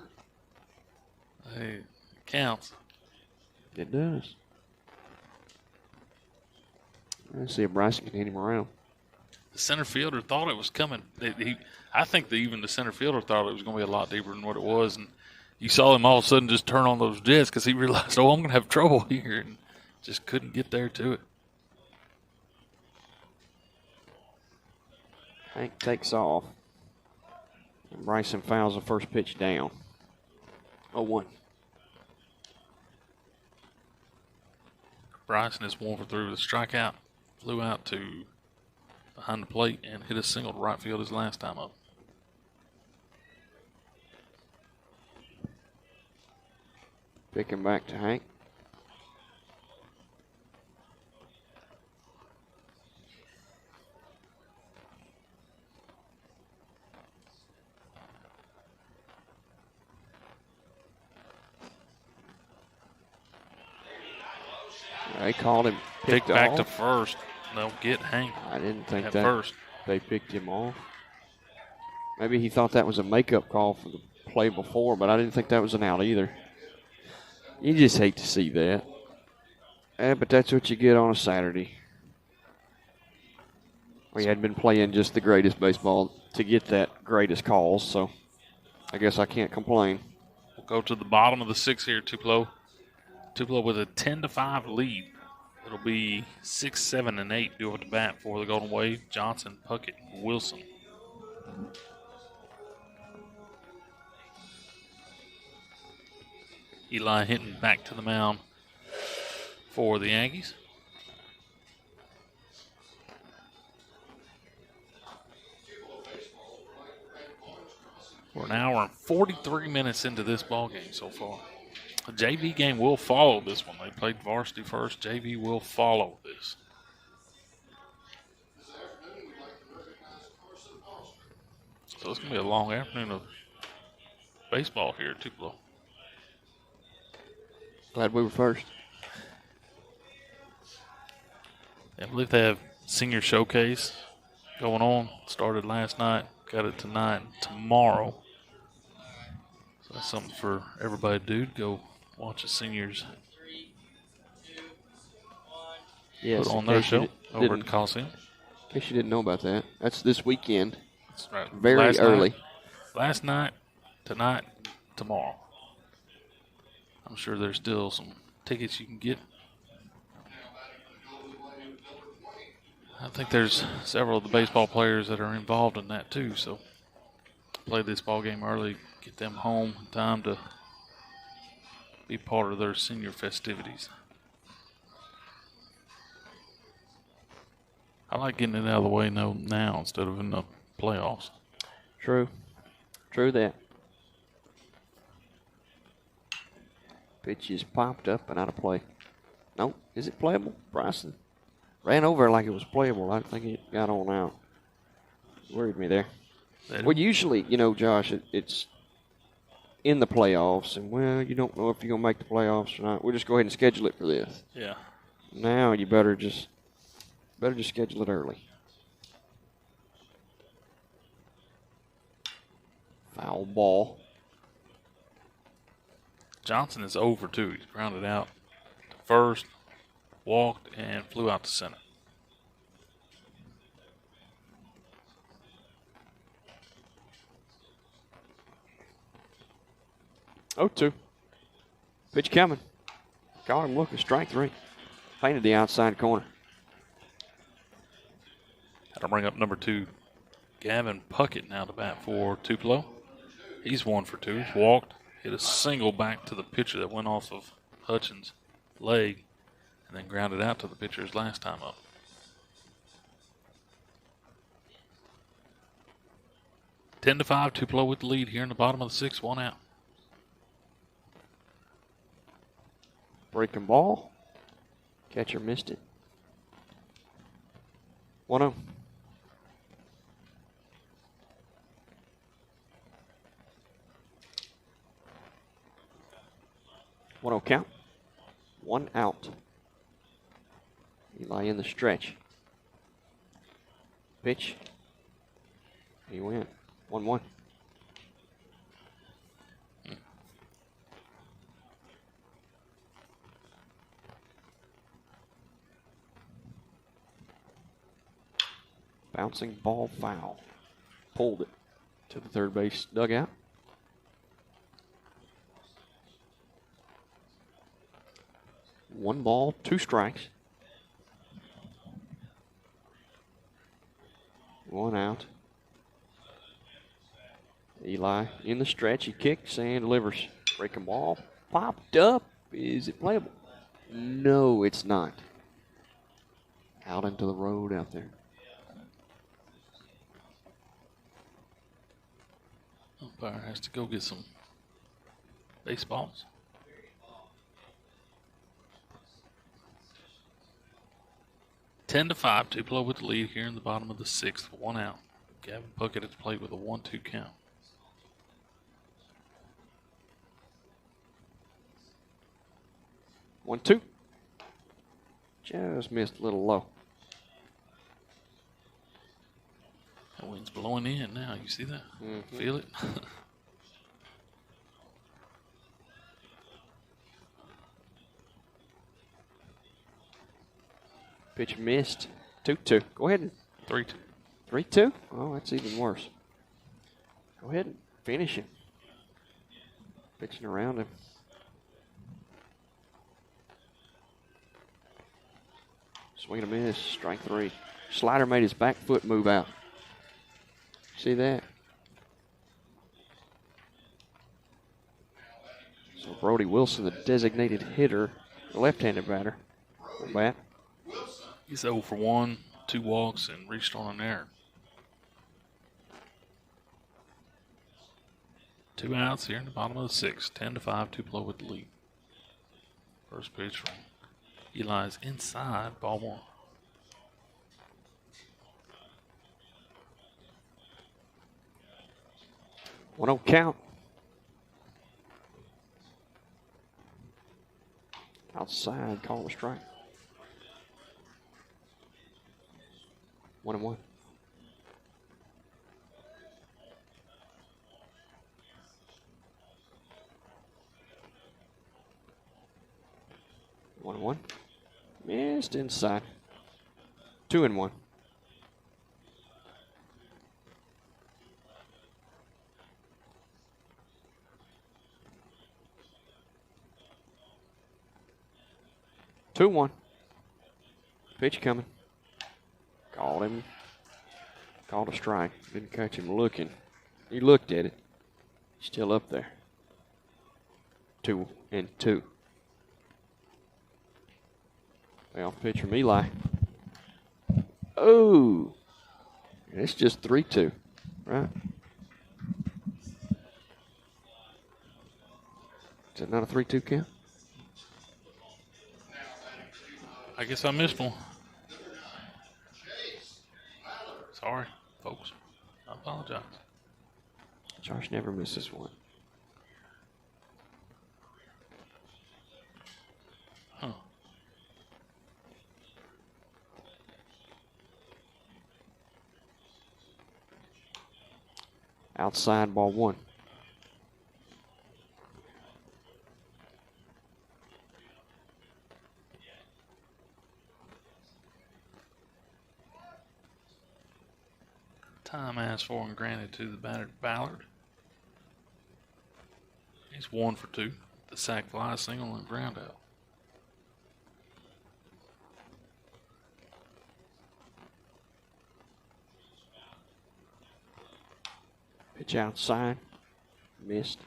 Hey, it counts. It does. Let's see if Bryson can hit him around. The center fielder thought it was coming. I think that even the center fielder thought it was going to be a lot deeper than what it was. And you saw him all of a sudden just turn on those jets because he realized, oh, I'm going to have trouble here. And just couldn't get there to it. Hank takes off. And Bryson fouls the first pitch down. 0-1. Bryson is 1 for 3 with a strikeout. Flew out to behind the plate and hit a single to right field his last time up. Picking back to Hank. They called him Picked back off. to first. They'll get Hank I didn't think at that first. they picked him off. Maybe he thought that was a makeup call for the play before, but I didn't think that was an out either. You just hate to see that. But that's what you get on a Saturday. We had been playing just the greatest baseball to get that greatest calls, so I guess I can't complain. We'll go to the bottom of the 6th here, Tupelo. Tupelo with a 10-5 lead. It'll be 6, 7, and 8 due at the bat for the Golden Wave. Johnson, Puckett, Wilson. Eli Hinton back to the mound for the Aggies. We're an hour and 43 minutes into this ball game so far. The JV game will follow this one. They played varsity first. JV will follow this. So it's going to be a long afternoon of baseball here at Tupelo. Glad we were first. I believe they have senior showcase going on. Started last night, got it tonight and tomorrow. So that's something for everybody to do. Go watch the seniors Yes, put on in their case you show over at the Coliseum. In case you didn't know about that. That's this weekend. That's right. Very early. Last night, tonight, tomorrow. I'm sure there's still some tickets you can get. I think there's several of the baseball players that are involved in that too, so play this ball game early, get them home in time to be part of their senior festivities. I like getting it out of the way now instead of in the playoffs. True. True that. Pitch is popped up and out of play. Nope. Is it playable? Bryson ran over like it was playable. I think it got on out. Worried me there. Well, usually, Josh, it's in the playoffs, and, you don't know if you're going to make the playoffs or not. We'll just go ahead and schedule it for this. Yeah. Now you better just schedule it early. Foul ball. Johnson is over, too. He's grounded out to first, walked, and flew out to center. Oh, 2. Pitch coming. Got him looking. Strike 3. Painted the outside corner. I'll bring up number 2, Gavin Puckett now to bat for Tupelo. He's 1 for 2. He's walked, hit a single back to the pitcher that went off of Hutchins' leg, and then grounded out to the pitcher's last time up. Ten to 5, Tupelo with the lead here in the bottom of the 6th, 1 out. Breaking ball. Catcher missed it. 1-0. 1-0 count. 1 out. Eli in the stretch. Pitch. He went. 1-1. Bouncing ball foul. Pulled it to the third base dugout. One ball, 2 strikes. 1 out. Eli in the stretch. He kicks and delivers. Breaking ball. Popped up. Is it playable? No, it's not. Out into the road out there. Umpire has to go get some baseballs. Ten to 5, Tupelo with the lead here in the bottom of the 6th, 1 out. Gavin Puckett at the plate with a 1-2 count. One, 2. Just missed a little low. That wind's blowing in now. You see that? Mm-hmm. Feel it? Pitch missed. 2-2. Go ahead and 3-2. 3-2. Oh, that's even worse. Go ahead and finish it. Pitching around him. Swing and a miss. Strike 3. Slider made his back foot move out. See that? So Brody Wilson, the designated hitter, the left-handed batter, will bat. He's 0 for 1, 2 walks, and reached on an error. 2 outs here in the bottom of the 6th. 10-5, Tupelo with the lead. First pitch from Eli's inside, ball 1. 1-0 count. Outside, call a strike. 1-1. One. Missed inside. 2-1. Two one. Pitch coming. Called him. Called a strike. Didn't catch him looking. He looked at it. Still up there. 2-2. Well, pitch from Eli. Oh, it's just 3-2, right? Is that not a 3-2 count? I guess I missed one. Sorry, folks. I apologize. Josh never misses one. Huh. Outside, ball 1. Time asked for and granted to the battered Ballard. He's 1 for 2. The sac fly, single, and ground out. Pitch outside. Missed.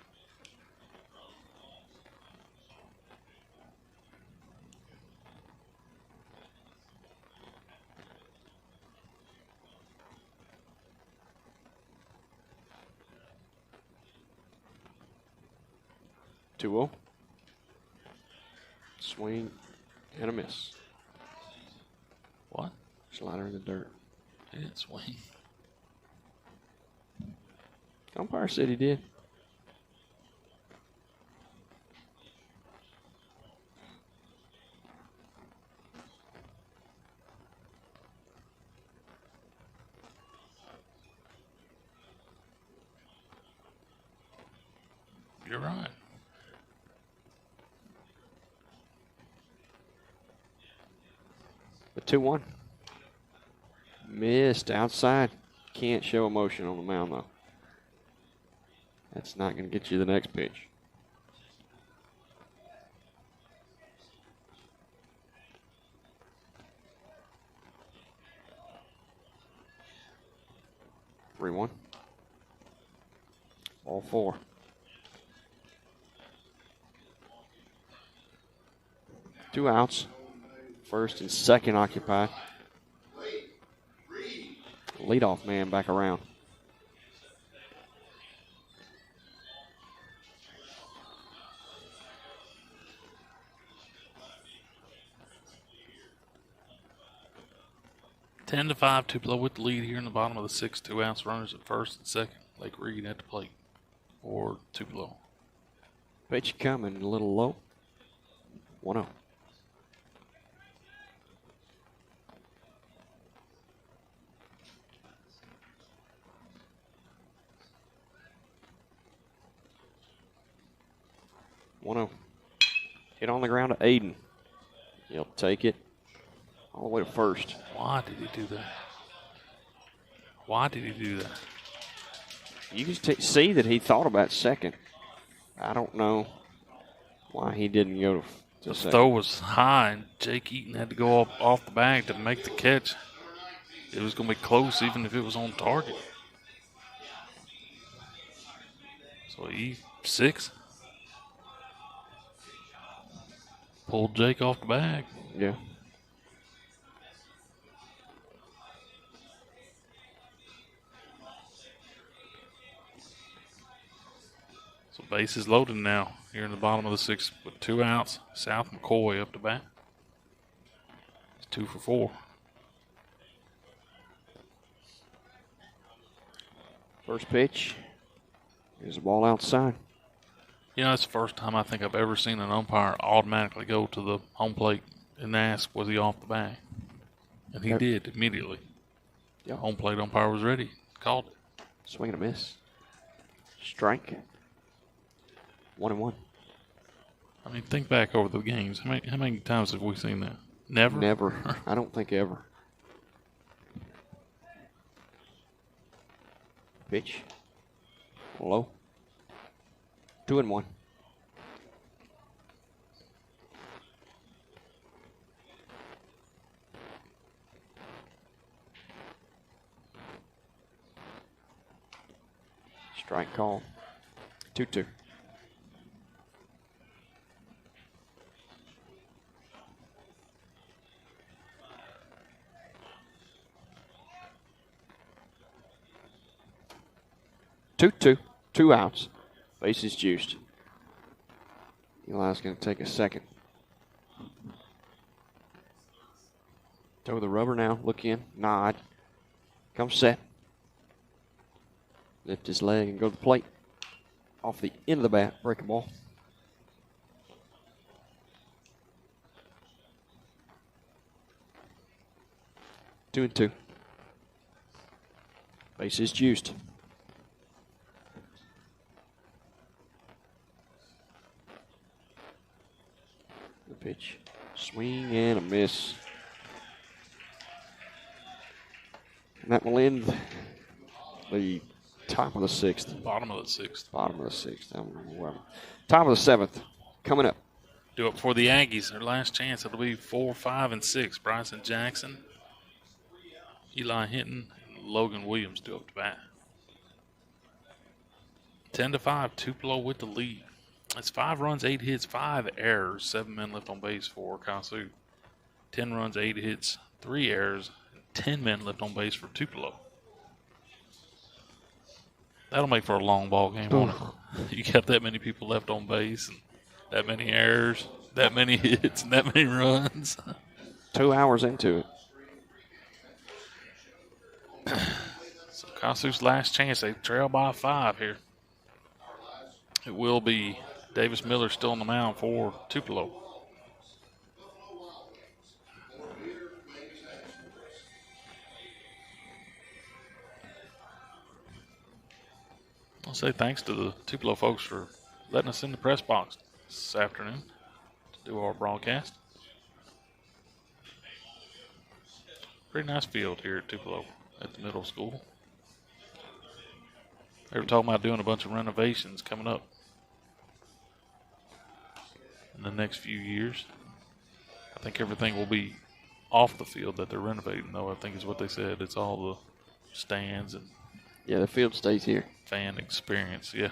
Two-0. Swing and a miss. What? Slider in the dirt. He didn't swing. Umpire said he did. You're right. The 2-1. Missed outside. Can't show emotion on the mound, though. That's not going to get you the next pitch. 3-1. Ball 4. Two outs. First and second occupied. Leadoff man back around. Ten to 5, Tupelo with the lead here in the bottom of the 6th. 2 outs, runners at first and second. Lake Reed at the plate for Tupelo. Pitch coming a little low. 1-0. Hit on the ground to Aiden. He'll take it all the way to first. Why did he do that? Why did he do that? You can see that he thought about second. I don't know why he didn't go to The second. throw was high, and Jake Eaton had to go up off the bag to make the catch. It was going to be close even if it was on target. So E6 pulled Jake off the bag. Yeah. So base is loaded now here in the bottom of the 6th with 2 outs. South McCoy up to bat. It's 2 for 4. First pitch. Here's the ball outside. You know, that's the first time I think I've ever seen an umpire automatically go to the home plate and ask, was he off the bag? And he did immediately. Yep. Home plate umpire was ready. Called it. Swing and a miss. Strike. 1-1. I mean, think back over the games. How many times have we seen that? Never? Never. I don't think ever. Pitch. Low. 2-1. Strike call. 2-2. Two outs. Bases juiced. Eli's going to take a second. Throw the rubber now. Look in. Nod. Come set. Lift his leg and go to the plate. Off the end of the bat. Breaking ball. Two and two. Bases juiced. The pitch. Swing and a miss. And that will end the top of the 6th. Bottom of the 6th. Bottom of the 6th. Top of the 7th. Coming up. Do it for the Aggies. Their last chance. It'll be 4, 5, and 6. Bryson Jackson, Eli Hinton, and Logan Williams do up to bat. 10-5. Tupelo with the lead. That's 5 runs, 8 hits, 5 errors, 7 men left on base for Kossuth. 10 runs, 8 hits, 3 errors, and 10 men left on base for Tupelo. That'll make for a long ball game, won't it? You got that many people left on base, and that many errors, that many hits, and that many runs. 2 hours into it. So Kossuth's last chance. They trail by 5 here. It will be Davis Miller still on the mound for Tupelo. I'll say thanks to the Tupelo folks for letting us in the press box this afternoon to do our broadcast. Pretty nice field here at Tupelo at the middle school. They were talking about doing a bunch of renovations coming up in the next few years. I think everything will be off the field that they're renovating, though, I think is what they said. It's all the stands and Yeah, the field stays here. fan experience, yeah.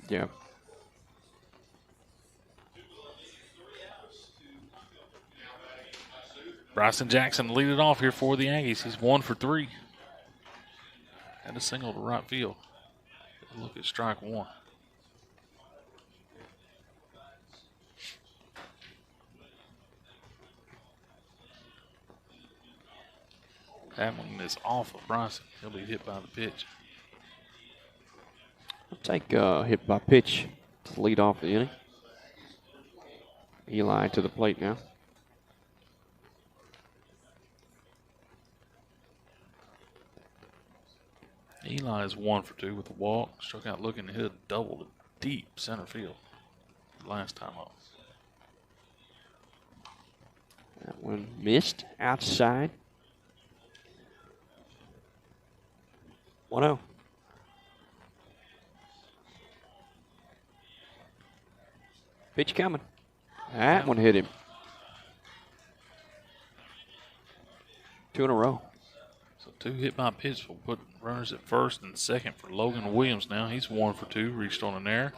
Yeah. Bryson Jackson lead it off here for the Aggies. He's 1 for 3. Had a single to right field. Look at strike 1. That one is off of Bryson. He'll be hit by the pitch. I'll take hit by pitch to lead off the inning. Eli to the plate now. Eli is 1 for 2 with a walk. Struck out looking to hit a double to deep center field last time up. That one missed outside. 1-0. Pitch coming. That one hit him. 2 in a row. So 2 hit by pitch will put runners at first and second for Logan Williams now. He's 1 for 2, reached on an error.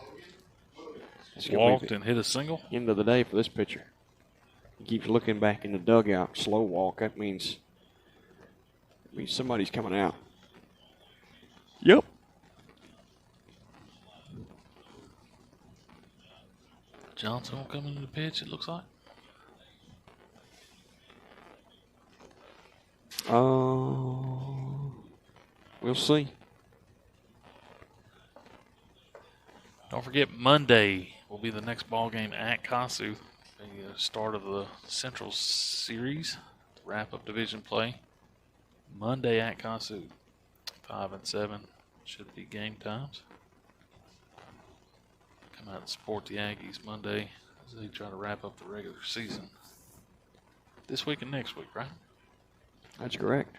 Walked and hit a single. End of the day for this pitcher. He keeps looking back in the dugout. Slow walk. That means somebody's coming out. Yep. Johnson will come into the pitch, it looks like. We'll see. Don't forget, Monday will be the next ball game at Kossuth. The start of the Central Series, wrap up division play. Monday at Kossuth, 5 and 7 should be game times. Come out and support the Aggies Monday as they try to wrap up the regular season. This week and next week, right? That's correct.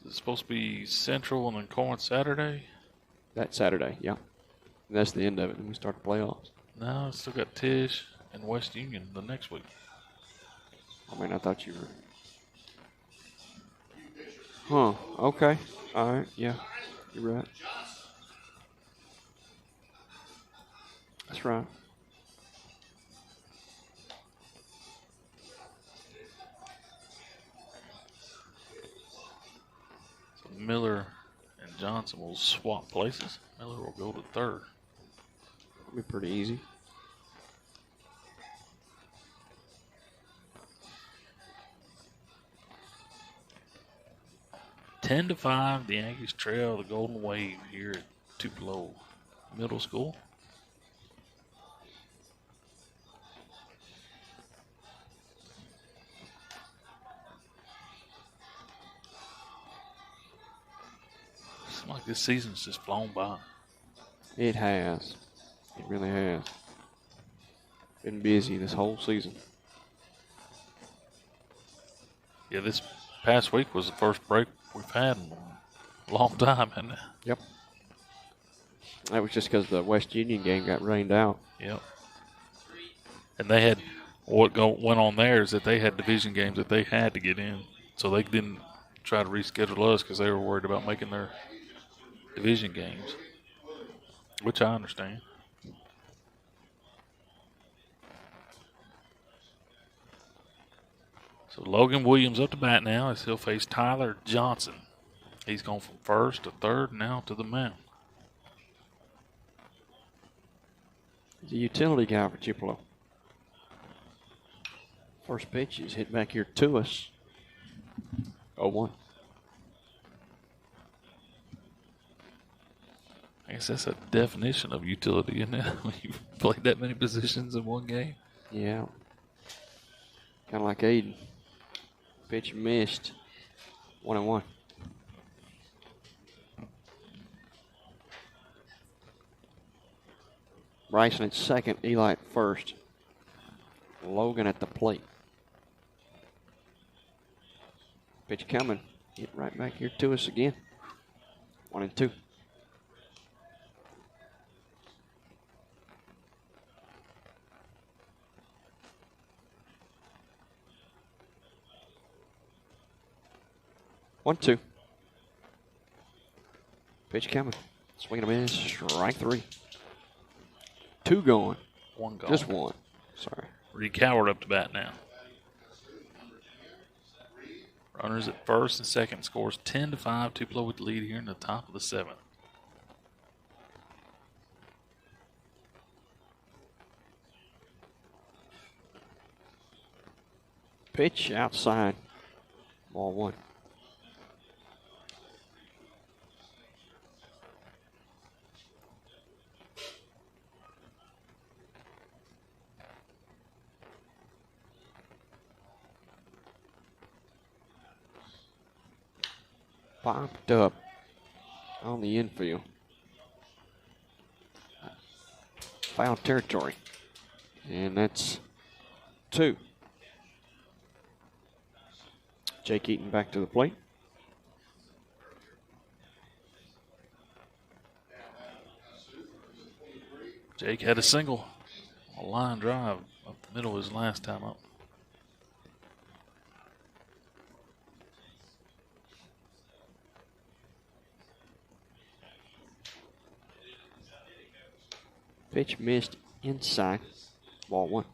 It's supposed to be Central and then Corinth Saturday. That Saturday, yeah. And that's the end of it. Then we start the playoffs. No, it's still got Tisch and West Union the next week. I mean, I thought you were. Huh. Okay. All right. Yeah. You're right. That's right. So Miller and Johnson will swap places. Miller will go to third. It'll be pretty easy. Ten to 5, the Aggies trail the Golden Wave here at Tupelo Middle School. Seems like this season's just flown by. It has. It really has. Been busy this whole season. Yeah, this past week was the first break we've had in a long time, hasn't it? Yep. That was just because the West Union game got rained out. Yep. And they had, went on there is that they had division games that they had to get in. So they didn't try to reschedule us because they were worried about making their division games, which I understand. So Logan Williams up to bat now as he'll face Tyler Johnson. He's gone from first to third, now to the mound. He's a utility guy for Tupelo. First pitch is hit back here to us. 0-1. I guess that's a definition of utility, isn't it? When you played that many positions in one game. Yeah. Kind of like Aiden. Pitch missed. 1-1. Bryson at second, Eli at first. Logan at the plate. Pitch coming. Hit right back here to us again. 1-2. One, two. Pitch coming. Swing and a miss. Strike three. Two going. One gone. Just one. Sorry. Reed Coward up to bat now. Runners at first and second. Scores 10 to 5. Tupelo with the lead here in the top of the seventh. Pitch outside. Ball one. Popped up on the infield. Foul territory. And that's two. Jake Eaton back to the plate. Jake had a single, a line drive up the middle his last time up. Pitch missed inside. Ball one.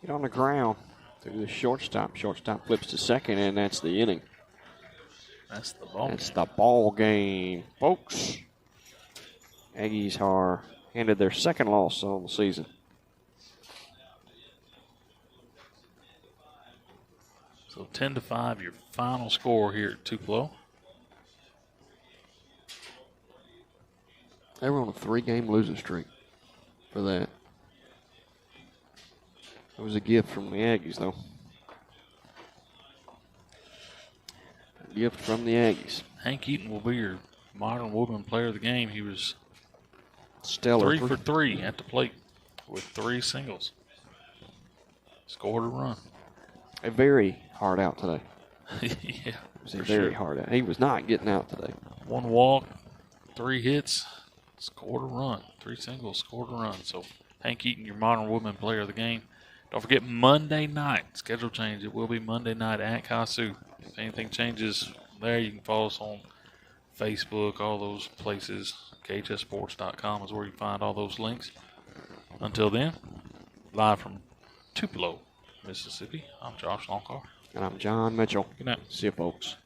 Get on the ground. To the shortstop. Shortstop flips to second, and that's the inning. That's the ball. That's the ball game, folks. Aggies are handed their second loss on the season. So 10-5, your final score here at Tupelo. They were on a 3-game losing streak for that. It was a gift from the Aggies, though. A gift from the Aggies. Hank Eaton will be your Modern Woodman Player of the Game. He was Stellar. 3 for 3 at the plate with 3 singles. Scored a run. A very hard out today. Yeah, It was a for very sure. hard out. He was not getting out today. 1 walk, 3 hits, scored a run. 3 singles, scored a run. So Hank Eaton, your Modern Woodman Player of the Game. Don't forget Monday night, schedule change. It will be Monday night at Kossuth. If anything changes there, you can follow us on Facebook, all those places. KHSSports.com is where you find all those links. Until then, live from Tupelo, Mississippi, I'm Josh Longcar. And I'm John Mitchell. Good night. See you, folks.